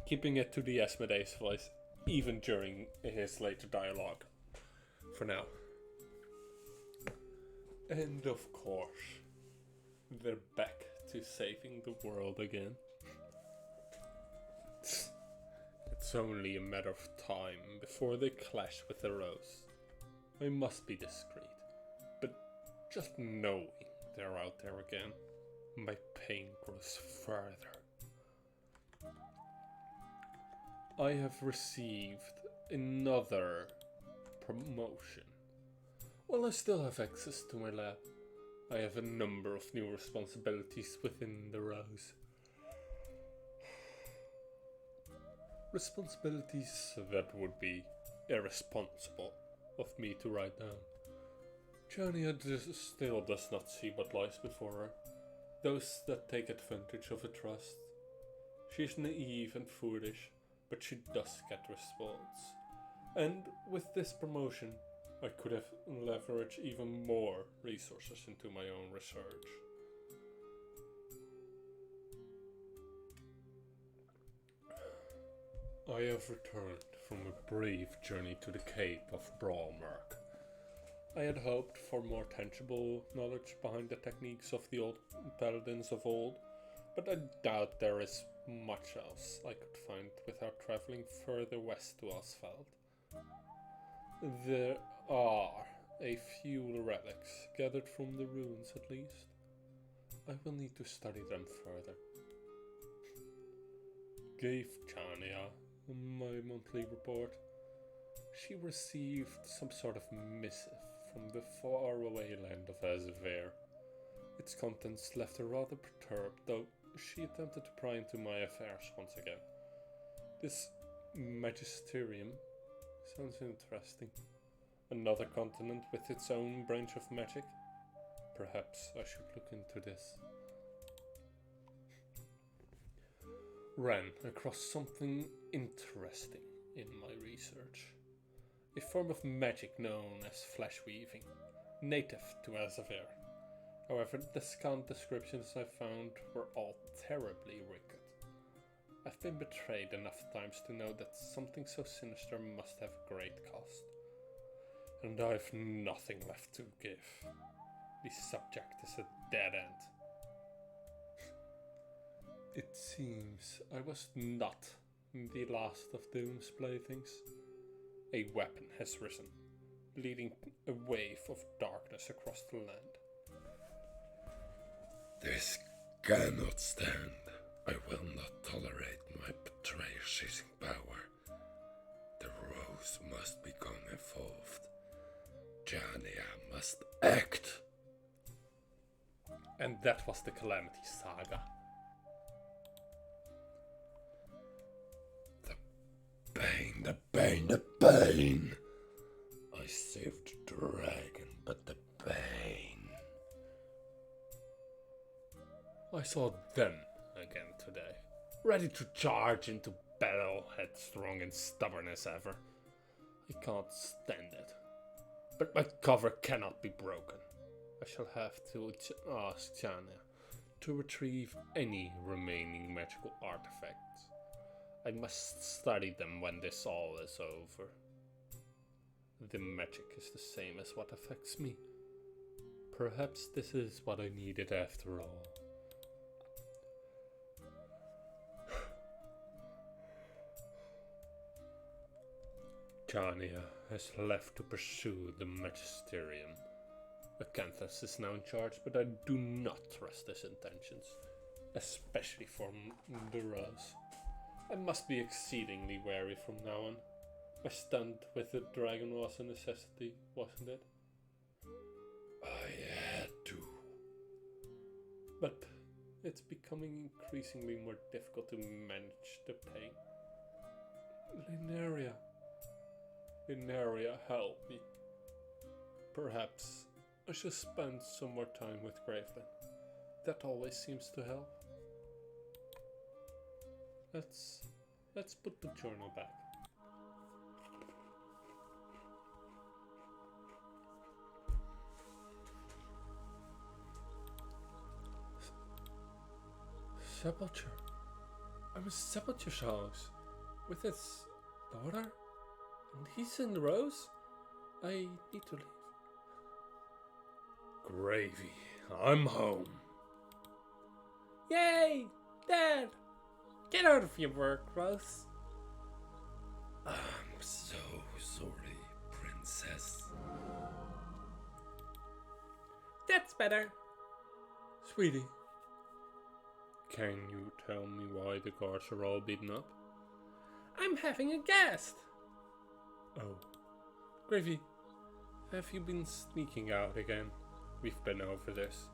Keeping it to the Asmodeus voice, even during his later dialogue. For now. And of course, they're back to saving the world again. It's only a matter of time before they clash with the Rose. I must be discreet, but just knowing they're out there again, my pain grows further. I have received another promotion. While I still have access to my lab, I have a number of new responsibilities within the Rose. Responsibilities that would be irresponsible of me to write down. Jonia still does not see what lies before her. Those that take advantage of a trust. She's naive and foolish, but she does get response. And with this promotion, I could have leveraged even more resources into my own research. I have returned from a brief journey to the Cape of Brawlmark. I had hoped for more tangible knowledge behind the techniques of the old paladins of old, but I doubt there is much else I could find without traveling further west to Asphalt. There are a few relics, gathered from the ruins at least. I will need to study them further. Gave Chania my monthly report. She received some sort of missive from the faraway land of Azavir. Its contents left her rather perturbed, though she attempted to pry into my affairs once again. This magisterium sounds interesting. Another continent with its own branch of magic? Perhaps I should look into this. Ran across something interesting in my research. A form of magic known as flesh weaving, native to Azavir. However, the scant descriptions I found were all terribly wicked. I've been betrayed enough times to know that something so sinister must have a great cost. And I've nothing left to give. The subject is a dead end. It seems I was not the last of Doom's playthings. A weapon has risen, leading a wave of darkness across the land.
This cannot stand. I will not tolerate my betrayer seizing power. The rose must become evolved. Jania must act.
And that was the Calamity Saga.
The pain, the pain, the pain. I saved the dragon, but the pain.
I saw them again today, ready to charge into battle, headstrong and stubborn as ever. I can't stand it. But my cover cannot be broken. I shall have to ask Jania to retrieve any remaining magical artifacts. I must study them when this all is over. The magic is the same as what affects me. Perhaps this is what I needed after all. Jania has left to pursue the Magisterium. Acanthus is now in charge, but I do not trust his intentions, especially for the Rose. I must be exceedingly wary from now on. My stunt with the dragon was a necessity, wasn't it?
I had to.
But it's becoming increasingly more difficult to manage the pain. Linearia, help me. Perhaps I should spend some more time with Graveland. That always seems to help. Let's put the journal back. Sepulture. I'm a Sepulture's house with its daughter, and he's in the Rose. I need to leave.
Gravy, I'm home.
Yay! Dad! Get out of your work, Rose.
I'm so sorry, Princess.
That's better. Sweetie, can you tell me why the guards are all beaten up? I'm having a guest. Oh. Gravy, have you been sneaking out again? We've been over this.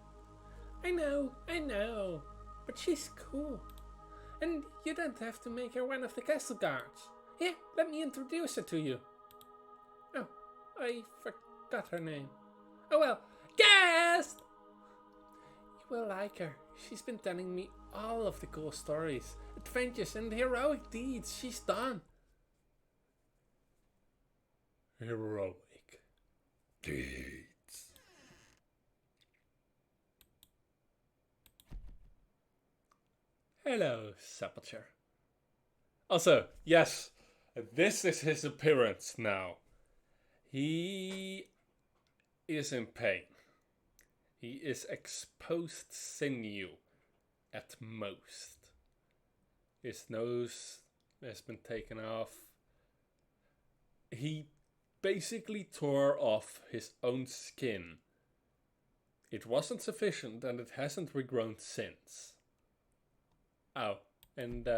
I know. But she's cool. And you don't have to make her one of the castle guards. Here, let me introduce her to you. Oh, I forgot her name. Oh well, guest! You will like her. She's been telling me all of the cool stories, adventures and heroic deeds she's done. Heroic
Deeds.
Hello, Sepulture. Also, yes, this is his appearance now. He is in pain. He is exposed sinew at most. His nose has been taken off. He basically tore off his own skin. It wasn't sufficient and it hasn't regrown since. Oh, and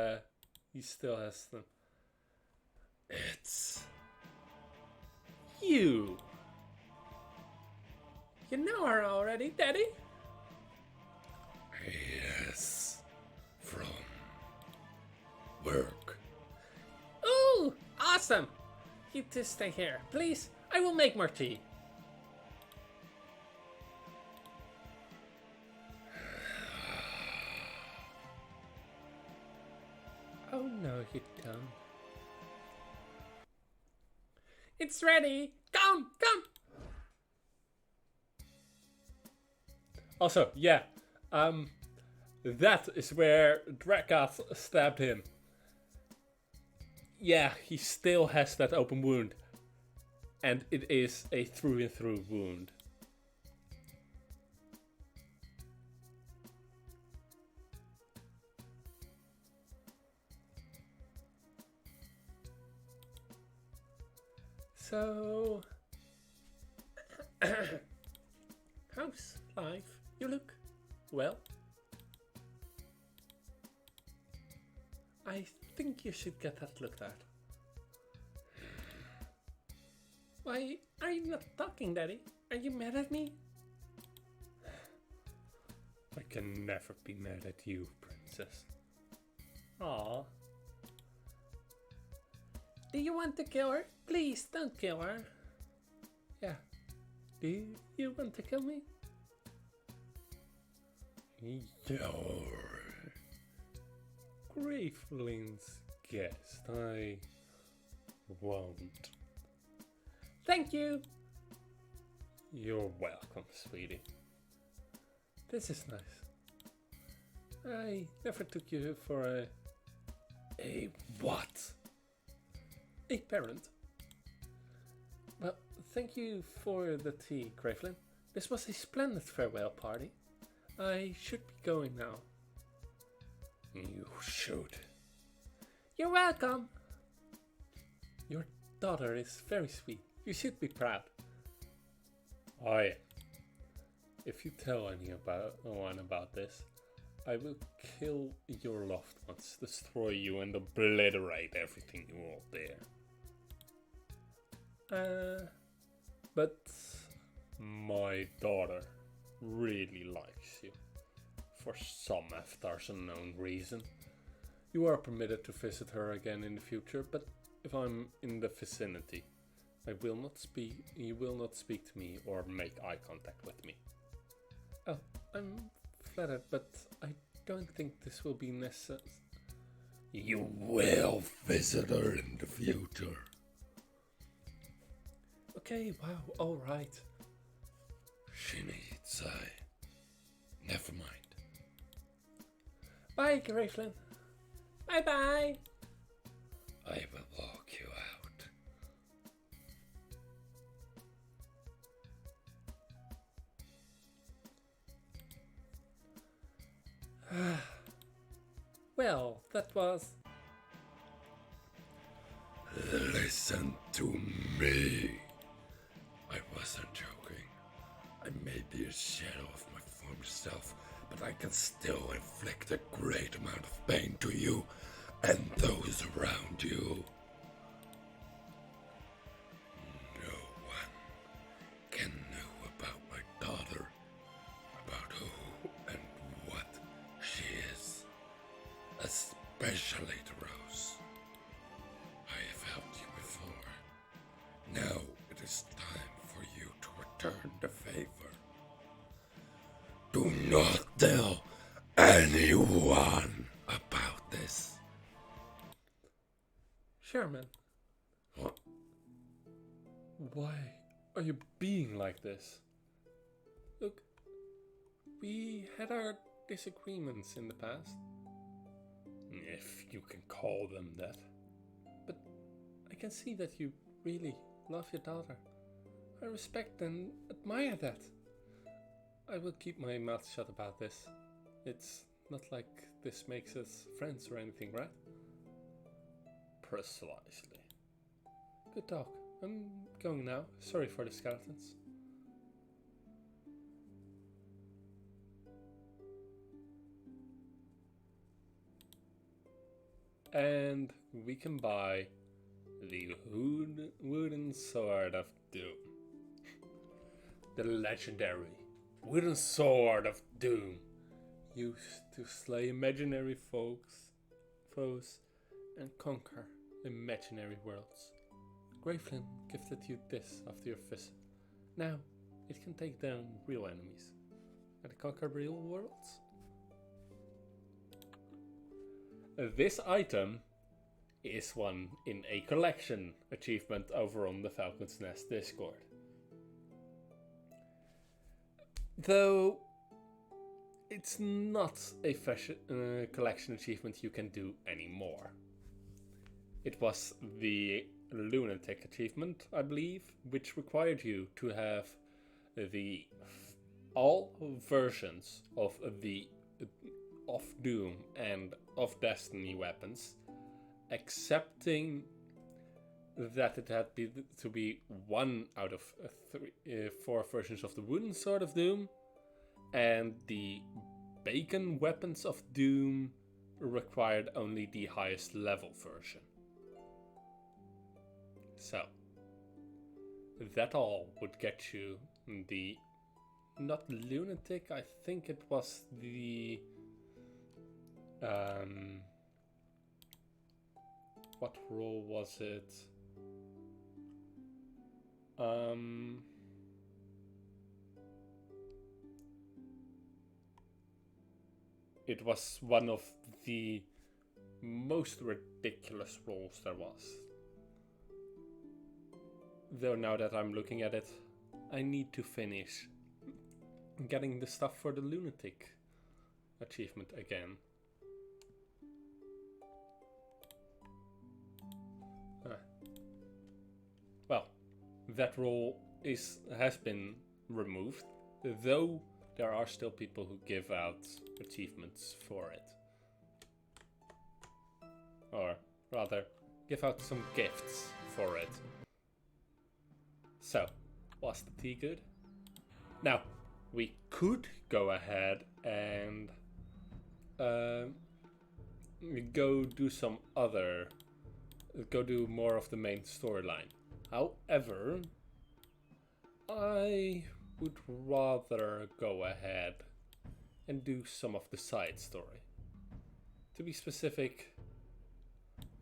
he still has them.
It's
You! You know her already, Daddy?
yes, from work.
Ooh, awesome! You two stay here, please. I will make more tea. Oh no, you don't. It's ready! Come! Also, yeah, that is where Dracath stabbed him. Yeah, he still has that open wound. And it is a through and through wound. So, how's life? You look well. I think you should get that looked at. Why are you not talking, Daddy? Are you mad at me? I can never be mad at you, Princess. Aw. Do you want to kill her? Please don't kill her. Yeah. Do you want to kill me? You're Gravelin's guest. I won't. Thank you. You're welcome, sweetie. This is nice. I never took you for a what? A parent. Well, thank you for the tea, Gravelin. This was a splendid farewell party. I should be going now. You should. You're welcome. Your daughter is very sweet. You should be proud. I am. If you tell anyone about this, I will kill your loved ones, destroy you, and obliterate everything you hold dear. But my daughter really likes you. For some after unknown reason. You are permitted to visit her again in the future, but if I'm in the vicinity, you will not speak to me or make eye contact with me. Oh, I'm flattered, but I don't think this will be necessary.
You will visit her in the future.
Okay, wow, alright.
She needs never mind.
Bye, Gravelin. Bye-bye.
I will walk you out.
Well, that was...
Listen to me. I wasn't joking. I may be a shadow of my former self, but I can still inflict a great amount of pain to you and those around you. No one can know about my daughter, about who and what she is, especially the Rose. I have helped you before. Now it is time for you to return the favor. Do not tell anyone about this.
Sherman.
What?
Why are you being like this? Look, we had our disagreements in the past. If you can call them that. But I can see that you really love your daughter. I respect and admire that. I will keep my mouth shut about this. It's not like this makes us friends or anything, right? Precisely. Good talk. I'm going now. Sorry for the skeletons. And we can buy the wooden sword of doom. The legendary wooden sword of doom, used to slay imaginary foes and conquer imaginary worlds. Gravelin gifted you this after your visit. Now it can take down real enemies and conquer real worlds. This item is one in a collection achievement over on the Falcon's Nest Discord. Though it's not a collection achievement you can do anymore. It was the Lunatic achievement, I believe, which required you to have the all versions of Doom and of Destiny weapons, excepting that it had to be one out of four versions of the Wooden Sword of Doom, and the Bacon weapons of Doom required only the highest level version. So, that all would get you the, not Lunatic, I think it was the, what role was it? It was one of the most ridiculous roles there was. Though now that I'm looking at it, I need to finish getting the stuff for the Lunatic achievement again. Well, that role has been removed, though there are still people who give out achievements for it. Or rather, give out some gifts for it. So, was the tea good? Now, we could go ahead and go do more of the main storyline. However, I would rather go ahead and do some of the side story. To be specific,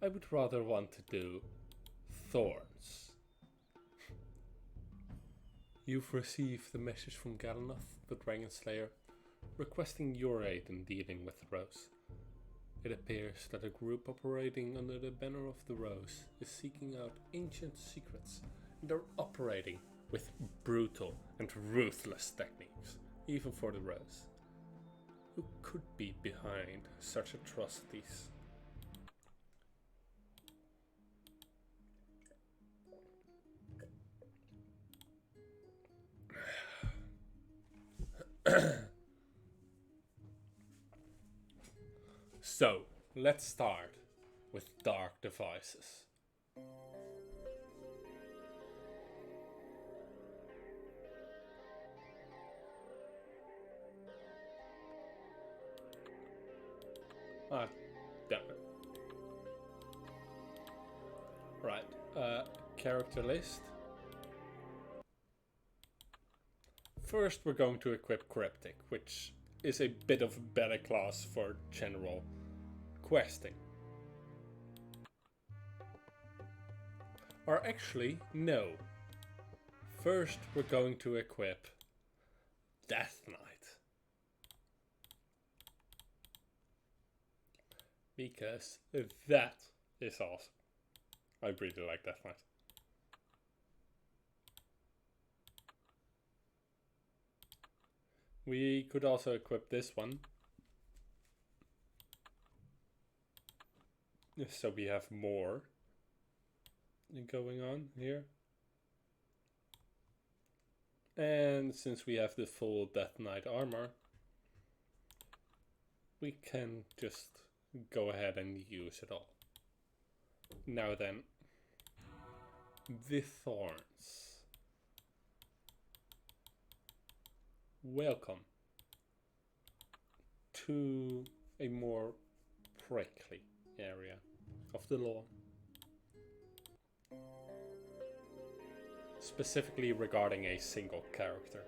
I would rather want to do Thorns. You've received the message from Galanoth, the Dragon Slayer, requesting your aid in dealing with the Rose. It appears that a group operating under the banner of the Rose is seeking out ancient secrets, and they're operating with brutal and ruthless techniques, even for the Rose. Who could be behind such atrocities? So, let's start with Dark Devices. Ah, damn it. Right, character list. First, we're going to equip Cryptic, which is a bit of a better class for general questing. Or actually, no. First, we're going to equip Death Knight. Because that is awesome. I really like Death Knight. We could also equip this one. So we have more going on here. And since we have the full Death Knight armor, we can just go ahead and use it all. Now then, the Thorns. Welcome to a more prickly area of the law. Specifically regarding a single character.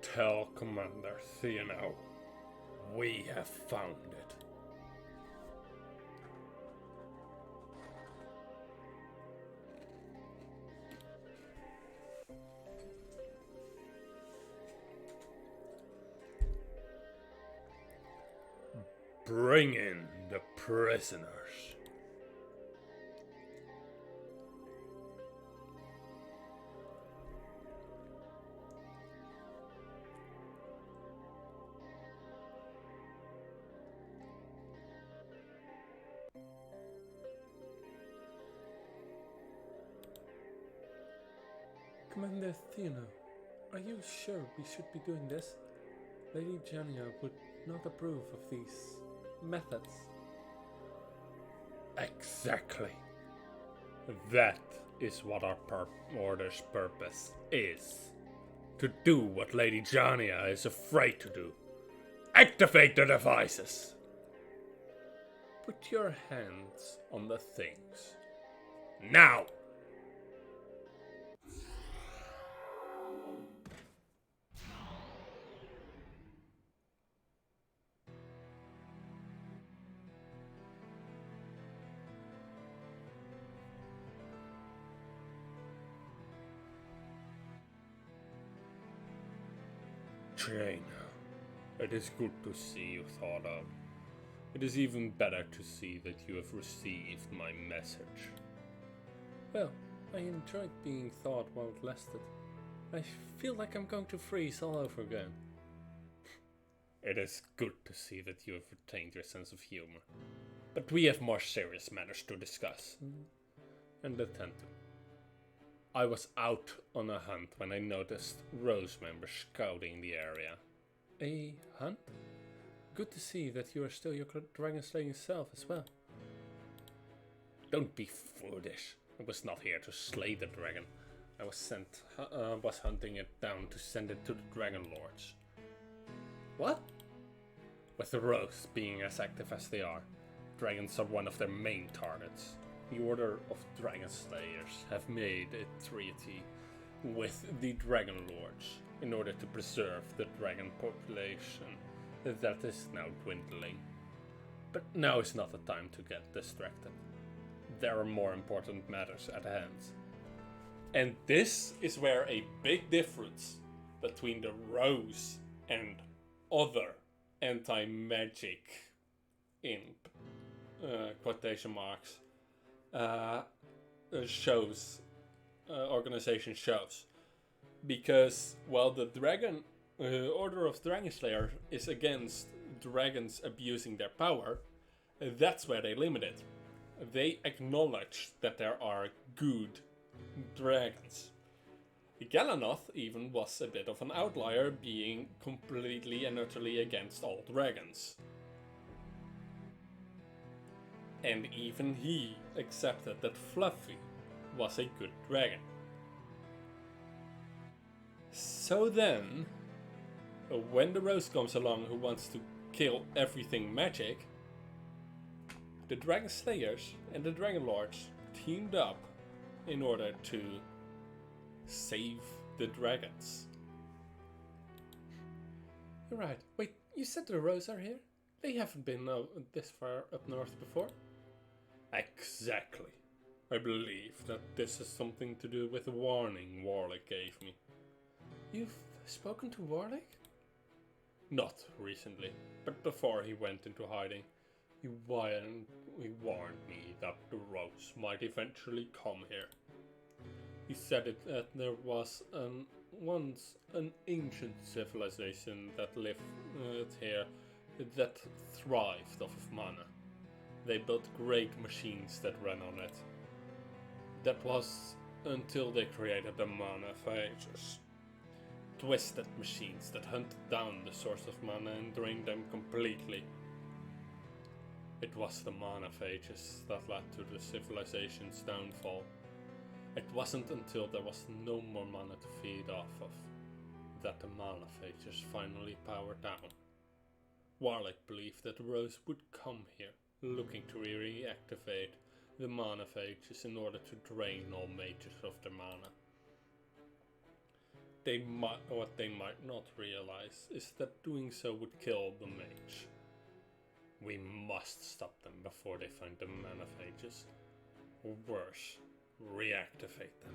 Tell Commander Theano, we have found it. Bring in the prisoners. Commander Theano, are you sure we should be doing this? Lady Jania would not approve of these methods.
Exactly. That is what our order's purpose is. To do what Lady Jania is afraid to do. Activate the devices!
Put your hands on the things.
Now!
Jaina, it is good to see you thought of. It is even better to see that you have received my message. Well, I enjoyed being thought while it lasted. I feel like I'm going to freeze all over again.
It is good to see that you have retained your sense of humor. But we have more serious matters to discuss.
And attend to. I was out on a hunt when I noticed Rose members scouting the area. A hunt? Good to see that you are still your dragon slaying self as well.
Don't be foolish. I was not here to slay the dragon. I was hunting it down to send it to the Dragon Lords.
What?
With the Rose being as active as they are, dragons are one of their main targets. The Order of Dragon Slayers have made a treaty with the Dragon Lords in order to preserve the dragon population that is now dwindling. But now is not the time to get distracted. There are more important matters at hand.
And this is where a big difference between the Rose and other anti-magic imp, quotation marks, organization shows. Because while the Order of Dragon Slayer is against dragons abusing their power, that's where they limit it. They acknowledge that there are good dragons. Galanoth even was a bit of an outlier, being completely and utterly against all dragons. And even he accepted that Fluffy was a good dragon. So then, when the Rose comes along who wants to kill everything magic, the Dragon Slayers and the Dragon Lords teamed up in order to save the dragons. You're right. Wait, you said the Rose are here? They haven't been this far up north before.
Exactly. I believe that this has something to do with the warning Warlick gave me.
You've spoken to Warlick?
Not recently, but before he went into hiding, he warned me that the Rose might eventually come here. He said that there was once an ancient civilization that lived here that thrived off of mana. They built great machines that ran on it. That was until they created the mana phages. Twisted machines that hunted down the source of mana and drained them completely. It was the mana phages that led to the civilization's downfall. It wasn't until there was no more mana to feed off of that the mana phages finally powered down. Warlick believed that the Rose would come here, looking to reactivate the mana phages in order to drain all mages of their mana. What they might not realize is that doing so would kill the mage. We must stop them before they find the mana phages. Or worse, reactivate them.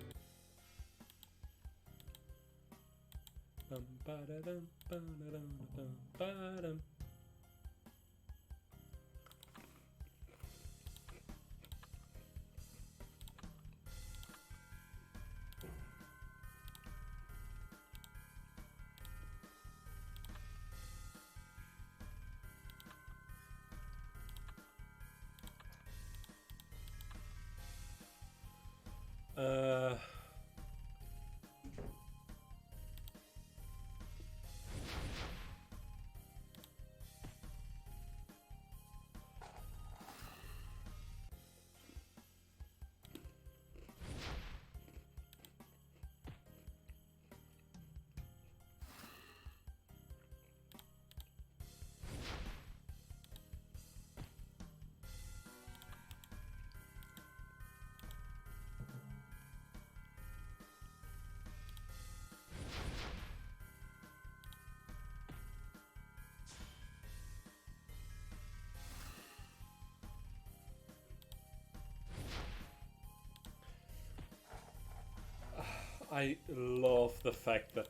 I love the fact that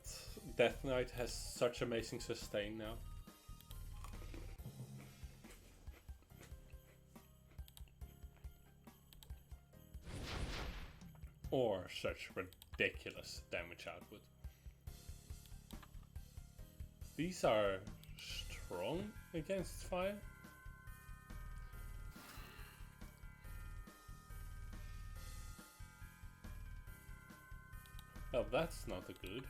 Death Knight has such amazing sustain now. Or such ridiculous damage output. These are strong against fire. Well, that's not a good.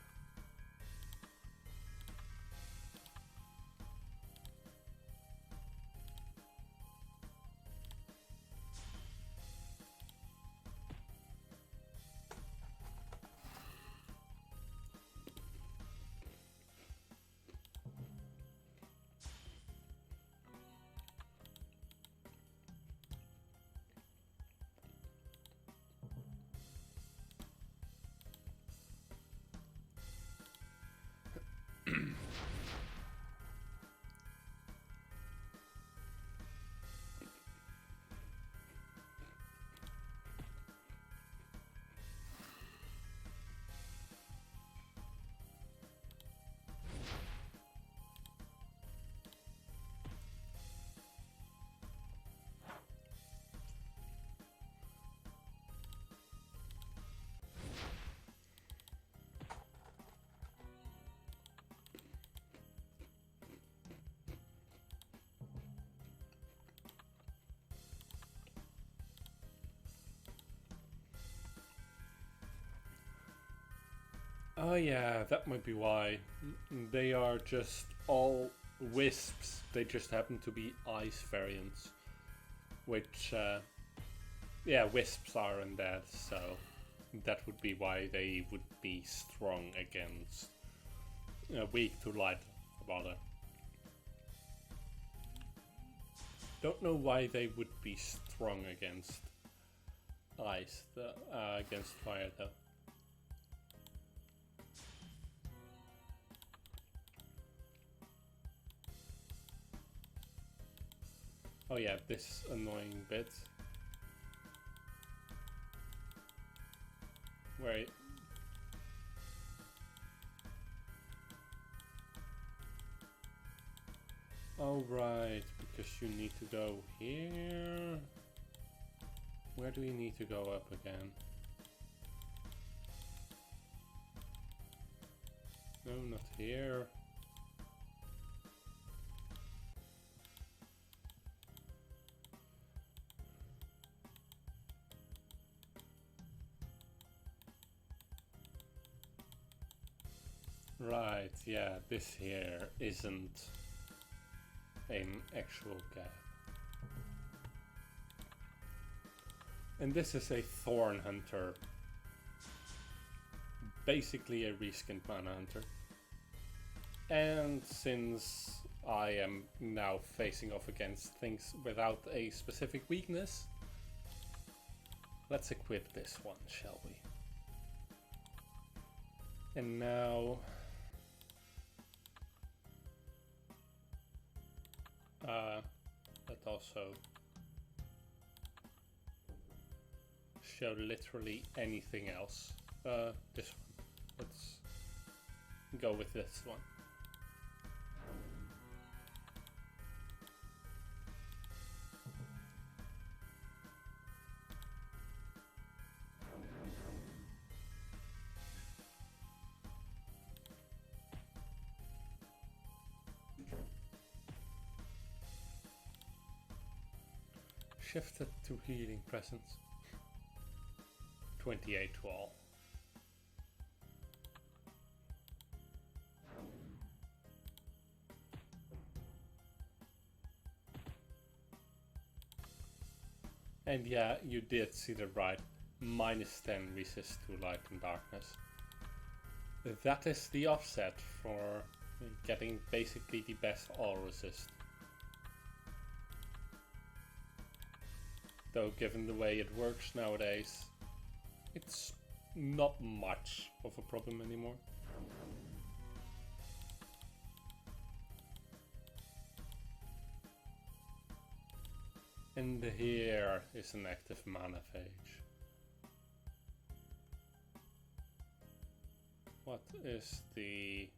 Oh yeah, that might be why. They are just all wisps. They just happen to be ice variants. Which, yeah, wisps are undead, so that would be why they would be strong against... weak to light, rather. Don't know why they would be strong against ice, against fire though. Oh yeah, this annoying bit. Wait. Oh right, because you need to go here. Where do we need to go up again? No, not here. Right, yeah, this here isn't an actual gap. And this is a Thorn Hunter. Basically a reskinned Mana Hunter. And since I am now facing off against things without a specific weakness, let's equip this one, shall we? And now... let's also show literally anything else. This one. Let's go with this one. Shifted to Healing Presence. 28 to all. And yeah, you did see the right. -10 resist to light and darkness. That is the offset for getting basically the best all resist. Though given the way it works nowadays, it's not much of a problem anymore. And here is an active mana phage. What is the...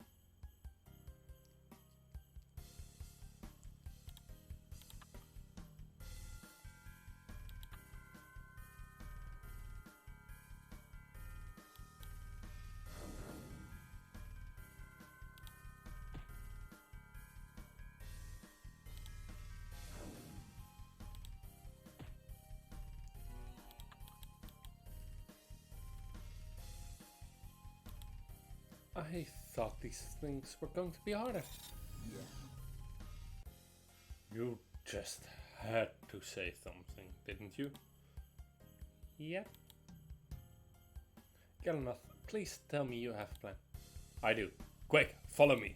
I thought these things were going to be harder. You just had to say something, didn't you? Yep. Galanath, please tell me you have a plan. I do. Quick, follow me.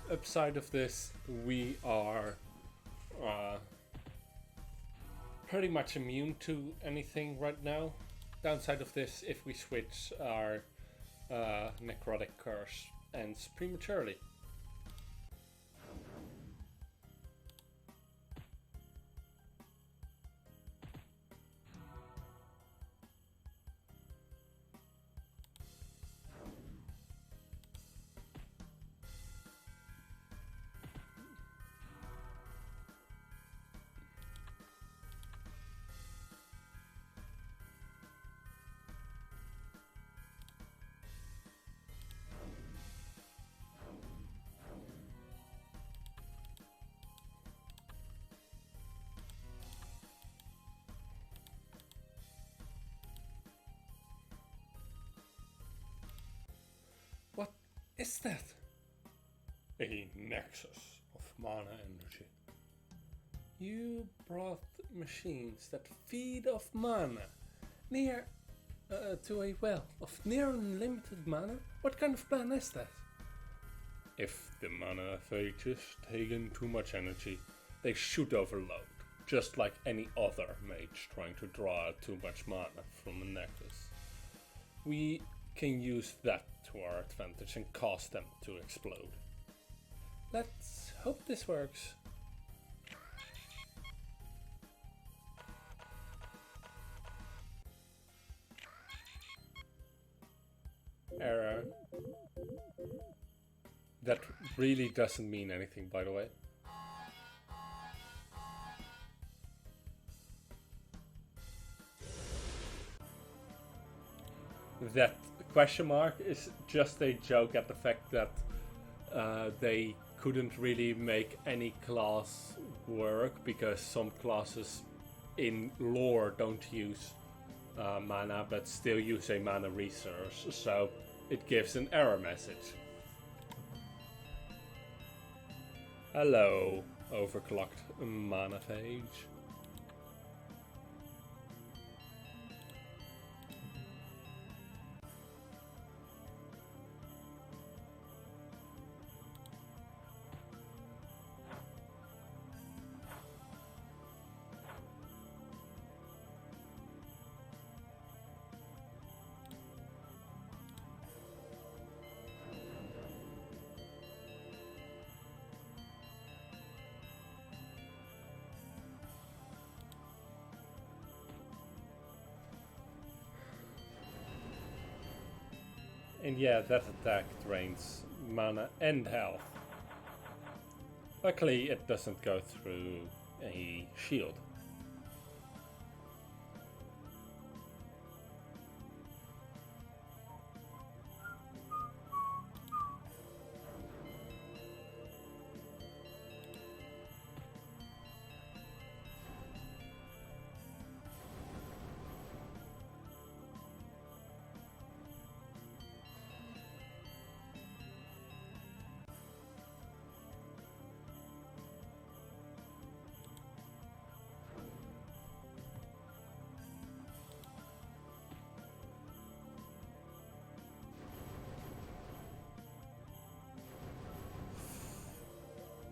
Upside of this, we are pretty much immune to anything right now. Downside of this, if we switch, our necrotic curse ends prematurely. What is that? A nexus of mana energy. You brought machines that feed off mana near to a well of near unlimited mana? What kind of plan is that? If the mana phages take in too much energy, they should overload, just like any other mage trying to draw out too much mana from a necklace. We can use that to our advantage and cause them to explode. Let's hope this works. Error. That really doesn't mean anything, by the way. That question mark is just a joke at the fact that they couldn't really make any class work because some classes in lore don't use mana but still use a mana resource, so it gives an error message. Hello, overclocked mana phage. And yeah, that attack drains mana and health. Luckily, it doesn't go through a shield.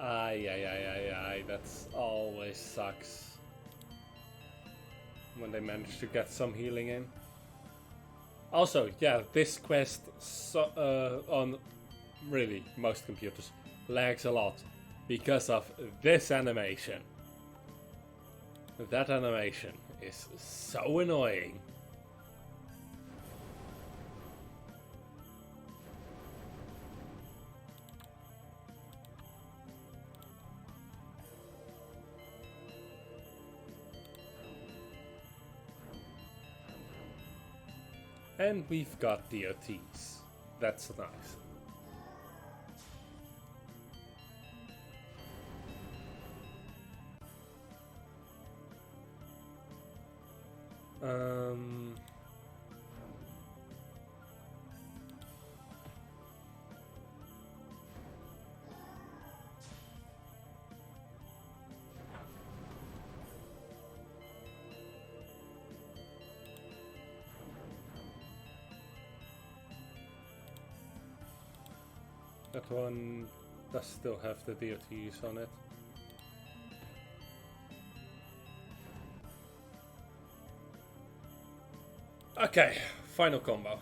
Aye, that's always sucks. When they manage to get some healing in. Also, yeah, this quest on really most computers lags a lot because of this animation. That animation is so annoying. And we've got DOTs. That's nice. That one does still have the DOTs on it. Okay, final combo.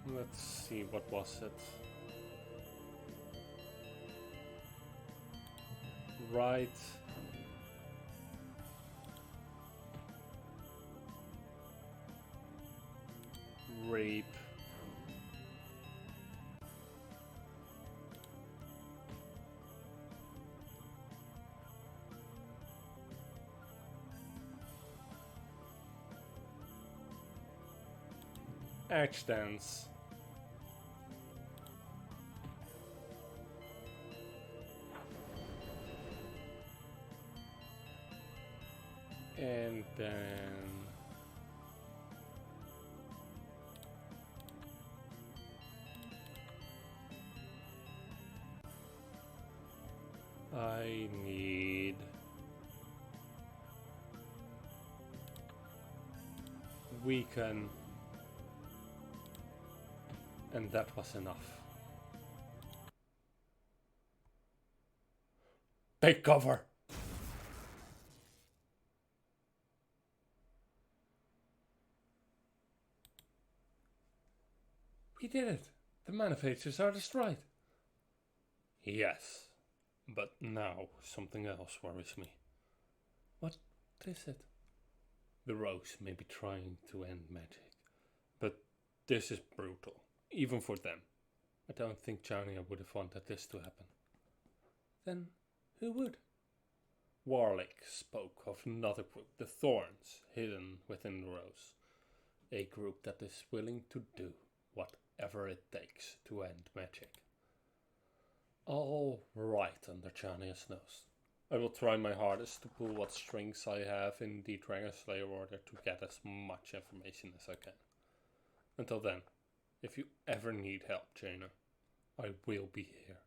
Let's see, what was it? Right. Rape. Axe dance. And then I need weaken, and that was enough. Take cover. We did it. The mana pages are destroyed. Yes. But now something else worries me. What is it? The Rose may be trying to end magic, but this is brutal, even for them. I don't think Chania would have wanted this to happen. Then who would? Warlick spoke of another group, the Thorns, hidden within the Rose. A group that is willing to do whatever it takes to end magic. All right under Chania's nose. I will try my hardest to pull what strings I have in the Dragon Slayer order to get as much information as I can. Until then, if you ever need help, Jaina, I will be here.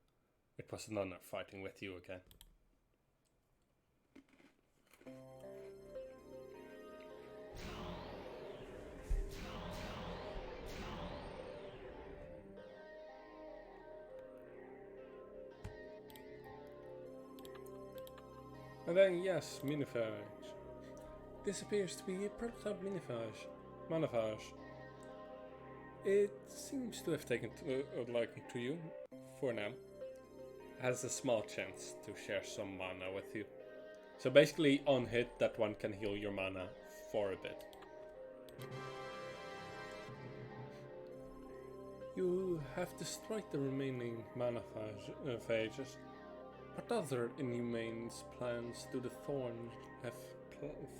It was an honor fighting with you again. And then, yes, Miniphage. This appears to be a prototype Miniphage. It seems to have taken a liking to you, for now. has a small chance to share some mana with you. So basically, on hit, that one can heal your mana for a bit. You have destroyed the remaining mana phages. What other inhumane plans do the Thorn have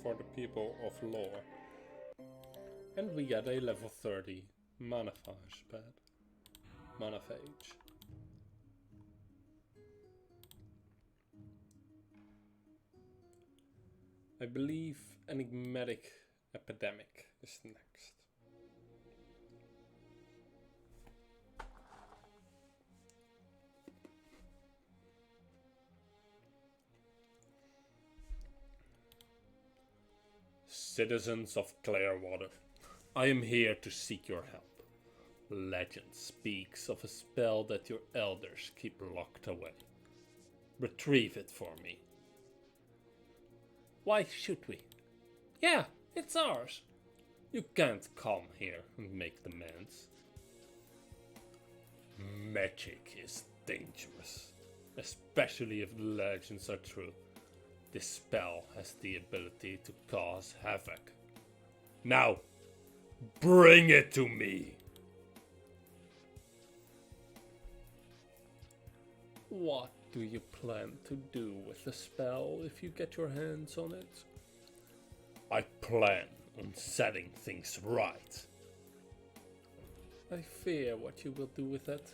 for the people of lore? And we get a level 30 mana phage pad. Mana phage. I believe Enigmatic Epidemic is next. Citizens of Clearwater, I am here to seek your help. Legend speaks of a spell that your elders keep locked away. Retrieve it for me. Why should we? Yeah, it's ours. You can't come here and make demands. Magic is dangerous, especially if the legends are true. This spell has the ability to cause havoc. Now, bring it to me! What do you plan to do with the spell if you get your hands on it? I plan on setting things right. I fear what you will do with it.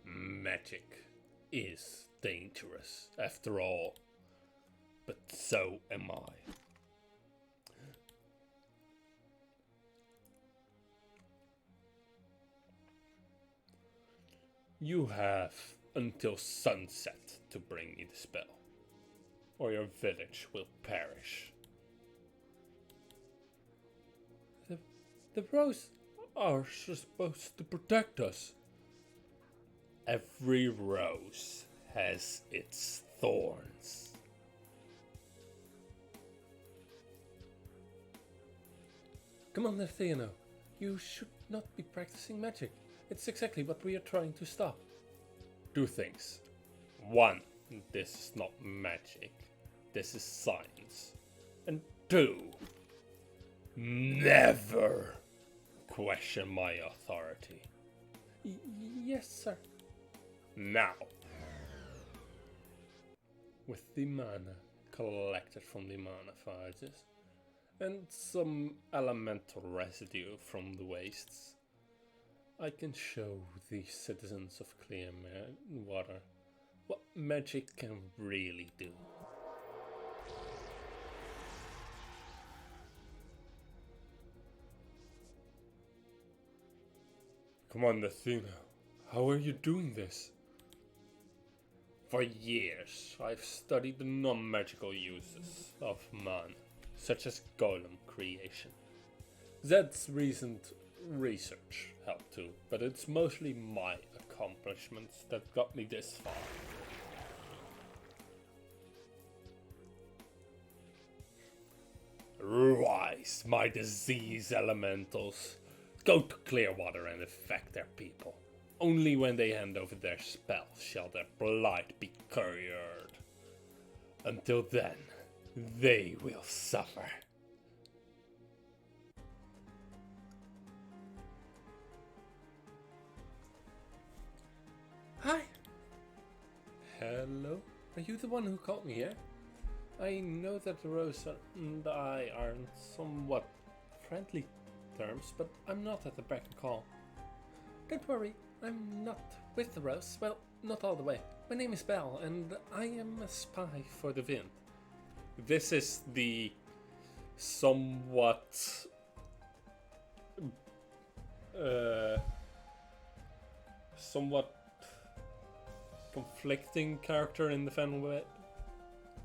Magic is dangerous, after all. But so am I. You have until sunset to bring me the spell, or your village will perish. The rose are supposed to protect us. Every rose has its thorns. Come on, Theano. You should not be practicing magic. It's exactly what we are trying to stop. Two things. One, this is not magic. This is science. And two, never question my authority. Yes, sir. Now, with the mana collected from the mana phages, and some elemental residue from the wastes, I can show the citizens of Clearwater what magic can really do. Commander Athena, how are you doing this? For years, I've studied the non-magical uses of mana, such as golem creation. Zed's recent research helped too, but it's mostly my accomplishments that got me this far. Rise, my disease elementals. Go to Clearwater and affect their people. Only when they hand over their spells shall their blight be cured. Until then, they will suffer. Hi. Hello? Are you the one who called me here? I know that Rosa and I are in somewhat friendly terms, but I'm not at the beck and call. Don't worry, I'm not with the Rose. Well, not all the way. My name is Belle, and I am a spy for the Wind. This is the somewhat conflicting character in the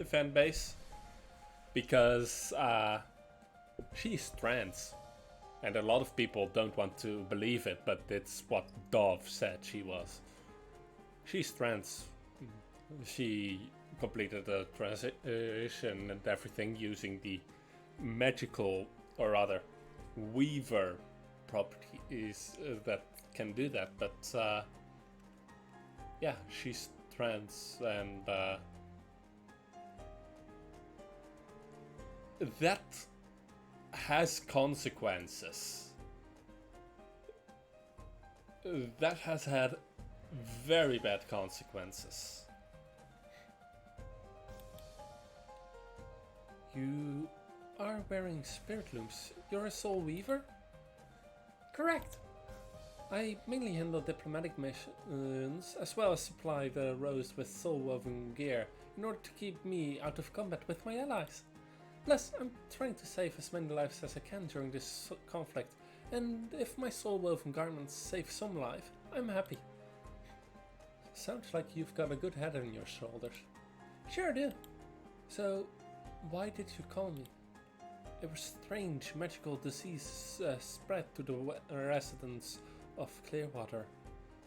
fan base, because she's trans. And a lot of people don't want to believe it, but it's what Dove said she was. She's trans. She completed the transition and everything using the magical, or rather, weaver properties that can do that. But yeah, she's trends, and that has consequences. That has had very bad consequences. You are wearing spirit looms. You're a soul weaver? Correct. I mainly handle diplomatic missions, as well as supply the Rose with soul-woven gear in order to keep me out of combat with my allies. Plus, I'm trying to save as many lives as I can during this conflict, and if my soul-woven garments save some life, I'm happy. Sounds like you've got a good head on your shoulders. Sure do. So, why did you call me? A strange magical disease spread to the residents of Clearwater,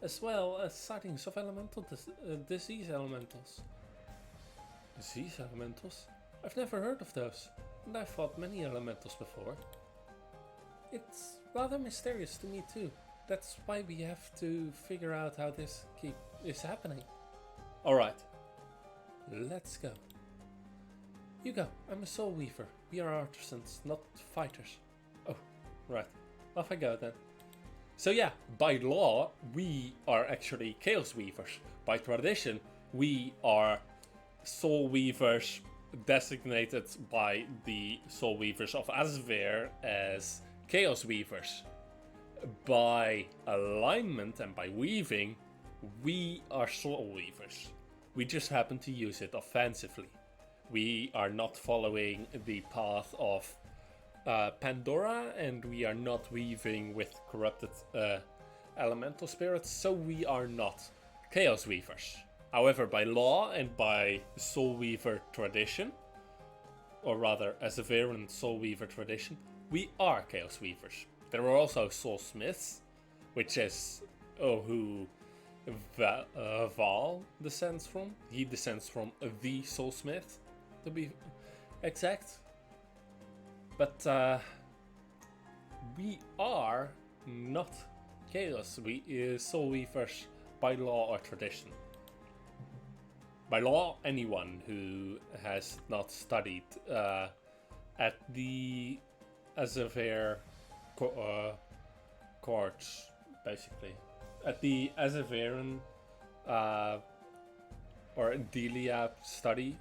as well as sightings of elemental disease elementals. Disease elementals? I've never heard of those, and I've fought many elementals before. It's rather mysterious to me too. That's why we have to figure out how this is happening. Alright, let's go. You go, I'm a soul weaver. We are artisans, not fighters. Oh, right. Off I go then. So yeah, by law, we are actually Chaos Weavers. By tradition, we are Soul Weavers designated by the Soul Weavers of Azvir as Chaos Weavers. By alignment and by weaving, we are Soul Weavers. We just happen to use it offensively. We are not following the path of Pandora, and we are not weaving with corrupted elemental spirits, so we are not Chaos Weavers. However, by law and by Soul Weaver tradition, or rather as a variant Soul Weaver tradition, we are Chaos Weavers. There are also Soul Smiths, which is who Val descends from. He descends from the Soul Smith, to be exact. But we are not Chaos Soul Weavers by law or tradition. By law, anyone who has not studied at the Azavir courts, basically. At the Azaviran or Delia study.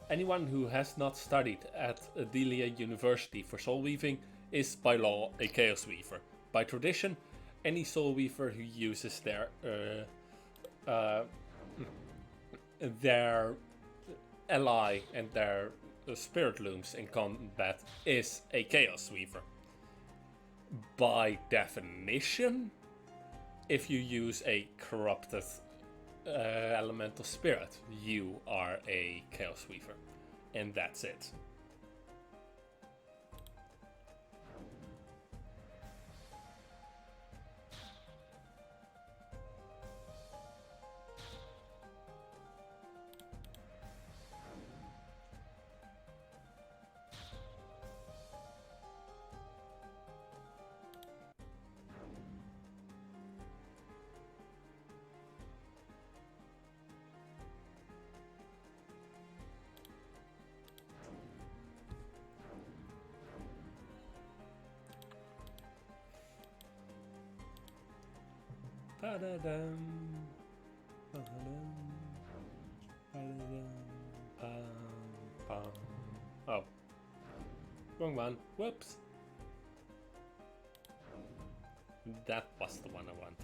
Anyone who has not studied at Delia University for soul weaving is by law a Chaos Weaver. By tradition, any soul weaver who uses their ally and their spirit looms in combat is a Chaos Weaver. By definition, if you use a corrupted elemental spirit, you are a Chaos Weaver, and that's it. Oh, wrong one. Whoops. That was the one I wanted.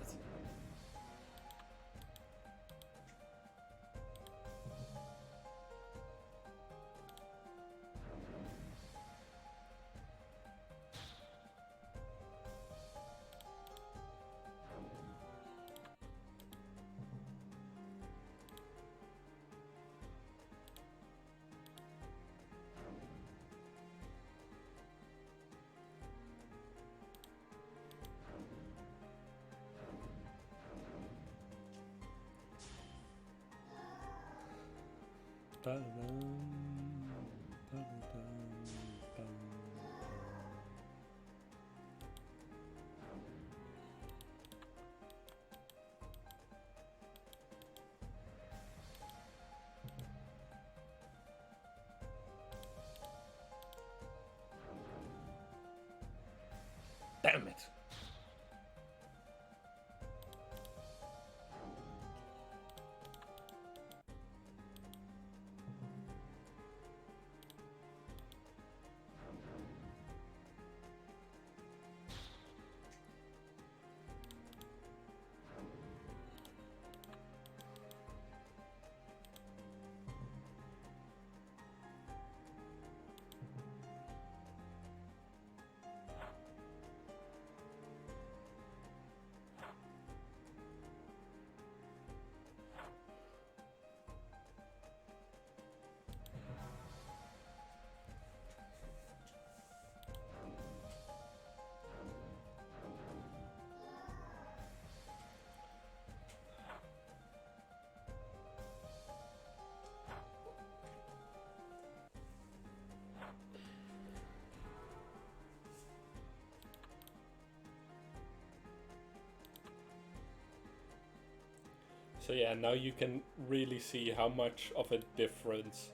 So yeah, now you can really see how much of a difference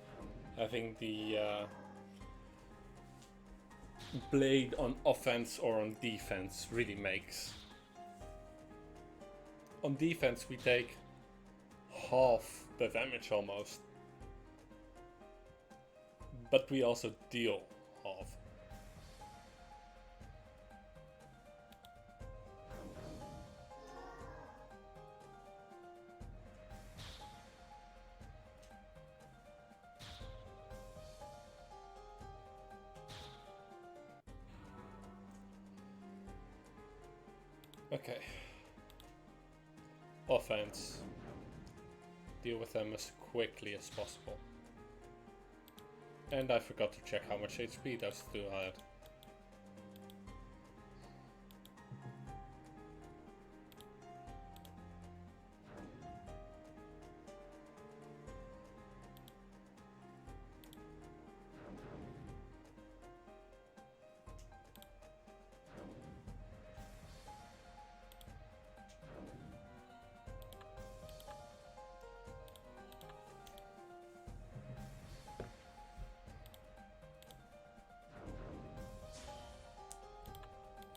having the blade on offense or on defense really makes. On defense we take half the damage almost, but we also deal half. Okay. Offense. Deal with them as quickly as possible. And I forgot to check how much HP those two had.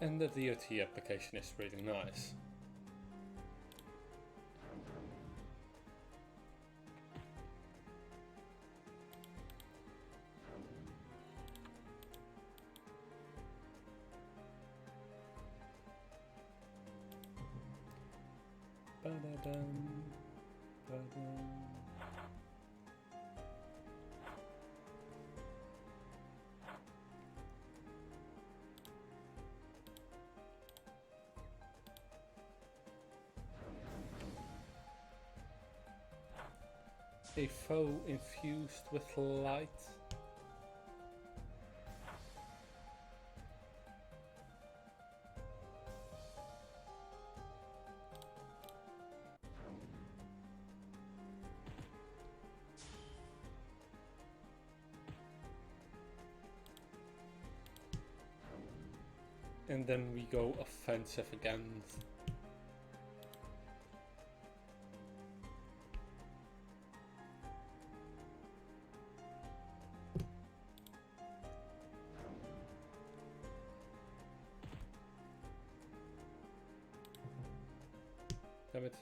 And the DOT application is really nice. Ba-da-dum, ba-dum. A foe infused with light. And then we go offensive again. Damn it.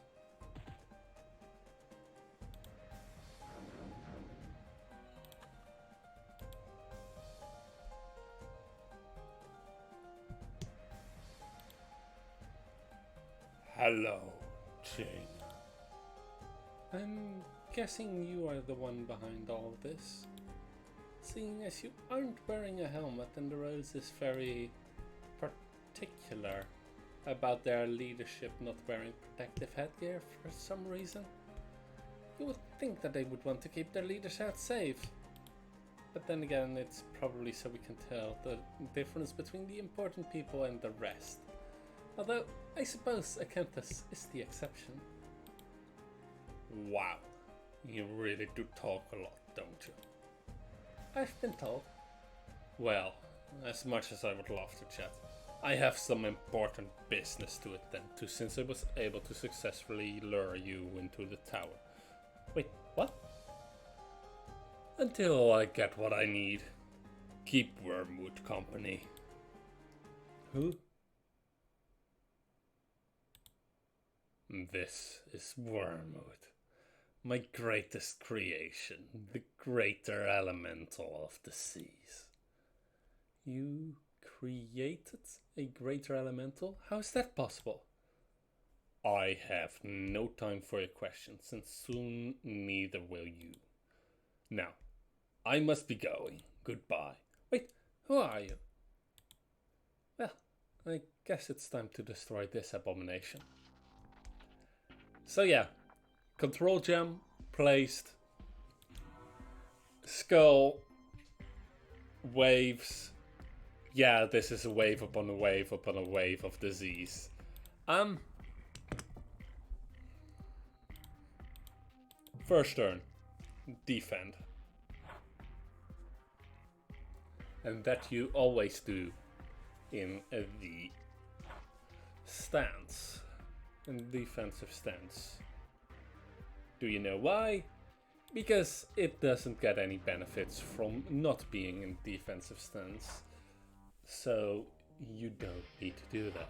Hello, Jane. I'm guessing you are the one behind all this. Seeing as you aren't wearing a helmet and the Rose is very particular about their leadership not wearing protective headgear for some reason. You would think that they would want to keep their leaders out safe. But then again, it's probably so we can tell the difference between the important people and the rest. Although, I suppose a countess is the exception. Wow, you really do talk a lot, don't you? I've been told. Well, as much as I would love to chat, I have some important business to attend to since I was able to successfully lure you into the tower. Wait, what? Until I get what I need. Keep Wormwood company. Who? This is Wormwood, my greatest creation, the greater elemental of the seas. You created a greater elemental? How is that possible? I have no time for your questions, and soon neither will you. Now, I must be going. Goodbye. Wait, who are you? Well, I guess it's time to destroy this abomination. So yeah, control gem placed, skull, waves. Yeah, this is a wave upon a wave upon a wave of disease. First turn, defend. And that you always do in the stance. In defensive stance. Do you know why? Because it doesn't get any benefits from not being in defensive stance. So you don't need to do that.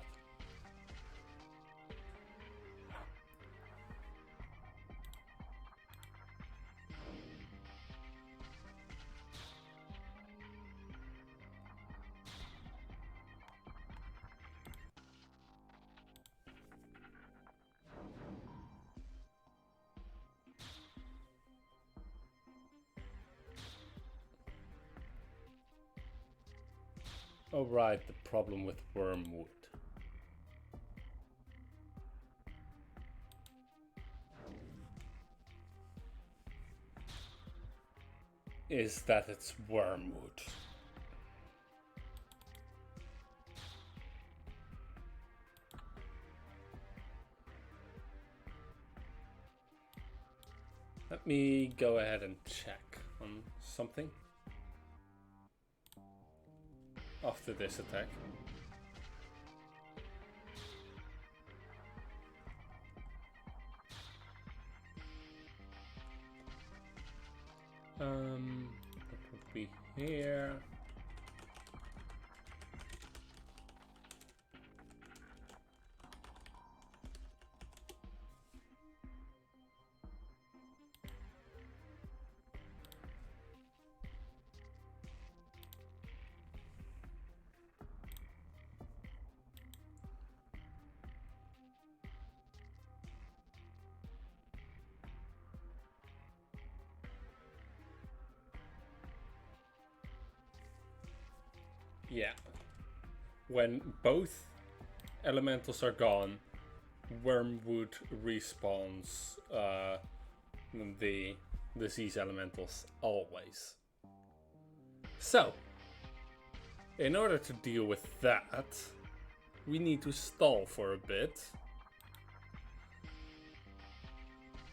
Alright, the problem with wormwood. Is that it's wormwood. Let me go ahead and check on something after this attack. That would be here. Yeah. When both elementals are gone, wormwood respawns the disease elementals always. So, in order to deal with that, we need to stall for a bit.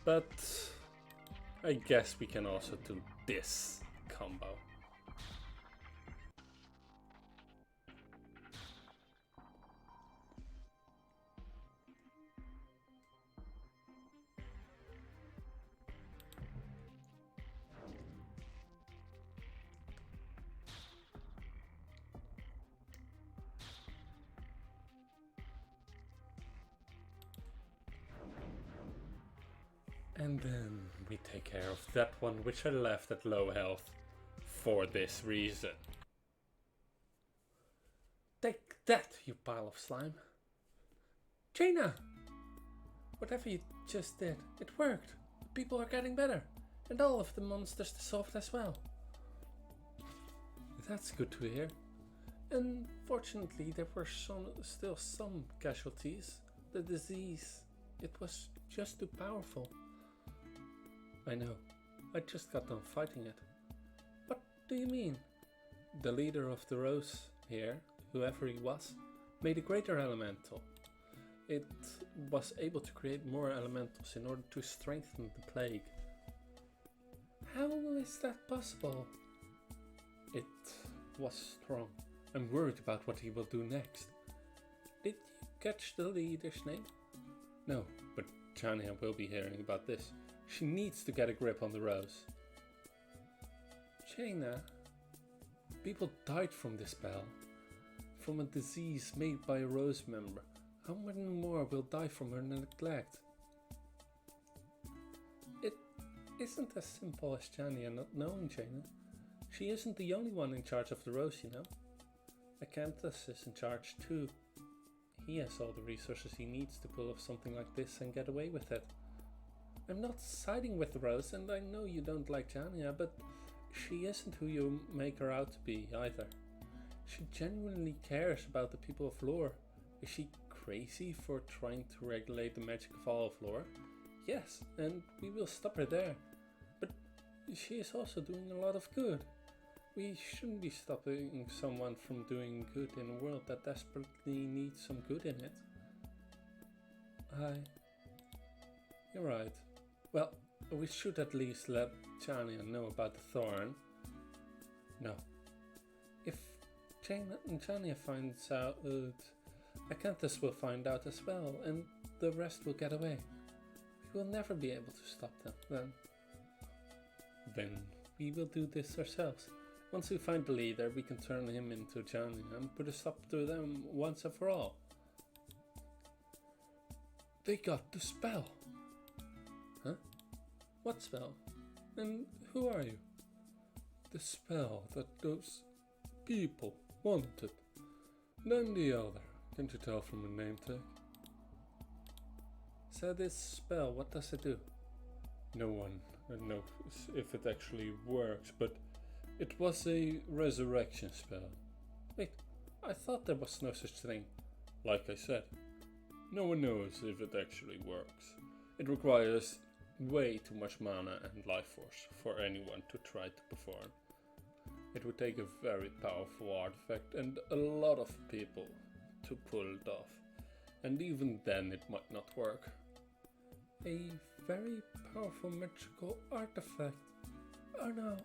But I guess we can also do this combo. And then we take care of that one which I left at low health for this reason. Take that, you pile of slime. Jaina! Whatever you just did, it worked. People are getting better. And all of the monsters dissolved as well. That's good to hear. Unfortunately, there were still some casualties. The disease, it was just too powerful. I know. I just got done fighting it. What do you mean? The leader of the Rose here, whoever he was, made a greater elemental. It was able to create more elementals in order to strengthen the plague. How is that possible? It was strong. I'm worried about what he will do next. Did you catch the leader's name? No, but Chania will be hearing about this. She needs to get a grip on the Rose. Jaina, people died from this spell. From a disease made by a Rose member. How many more will die from her neglect? It isn't as simple as Chania not knowing Jaina. She isn't the only one in charge of the Rose, you know. Acanthus is in charge too. He has all the resources he needs to pull off something like this and get away with it. I'm not siding with the Rose, and I know you don't like Chania, but she isn't who you make her out to be either. She genuinely cares about the people of Lore. Is she crazy for trying to regulate the magic of all of Lore? Yes, and we will stop her there. But she is also doing a lot of good. We shouldn't be stopping someone from doing good in a world that desperately needs some good in it. You're right. Well, we should at least let Chania know about the thorn. No. If Chania finds out, Acanthus will find out as well, and the rest will get away. We will never be able to stop them. Then we will do this ourselves. Once we find the leader, we can turn him into Johnny and put a stop to them once and for all. They got the spell. Huh? What spell? And who are you? The spell that those people wanted. Then the other. Can't you tell from the name tag? So this spell, what does it do? No one knows if it actually works, but it was a resurrection spell. Wait, I thought there was no such thing. Like I said, no one knows if it actually works. It requires way too much mana and life force for anyone to try to perform. It would take a very powerful artifact and a lot of people to pull it off. And even then it might not work. A very powerful magical artifact. Oh no.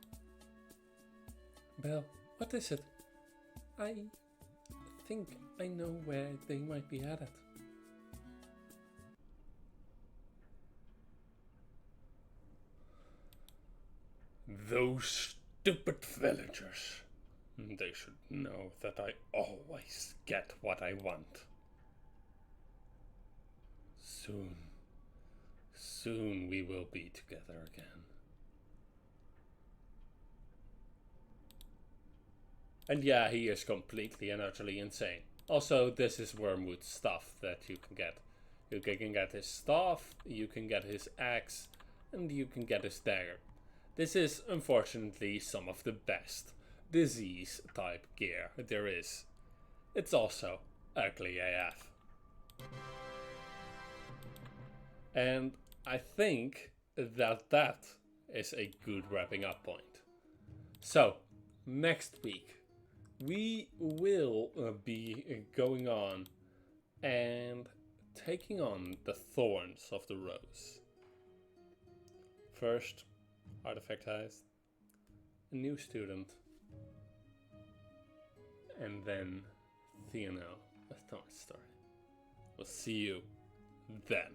Belle, what is it? I think I know where they might be headed.
Those stupid villagers. They should know that I always get what I want. Soon we will be together again. And yeah, he is completely and utterly insane. Also, this is Wormwood's stuff that you can get. You can get his staff, you can get his axe, and you can get his dagger. This is, unfortunately, some of the best disease type gear there is. It's also ugly AF. And I think that is a good wrapping up point. So, next week we will be going on and taking on the Thorns of the Rose. First, artifact heist, a new student, and then Theano, a Thorn story. We'll see you then.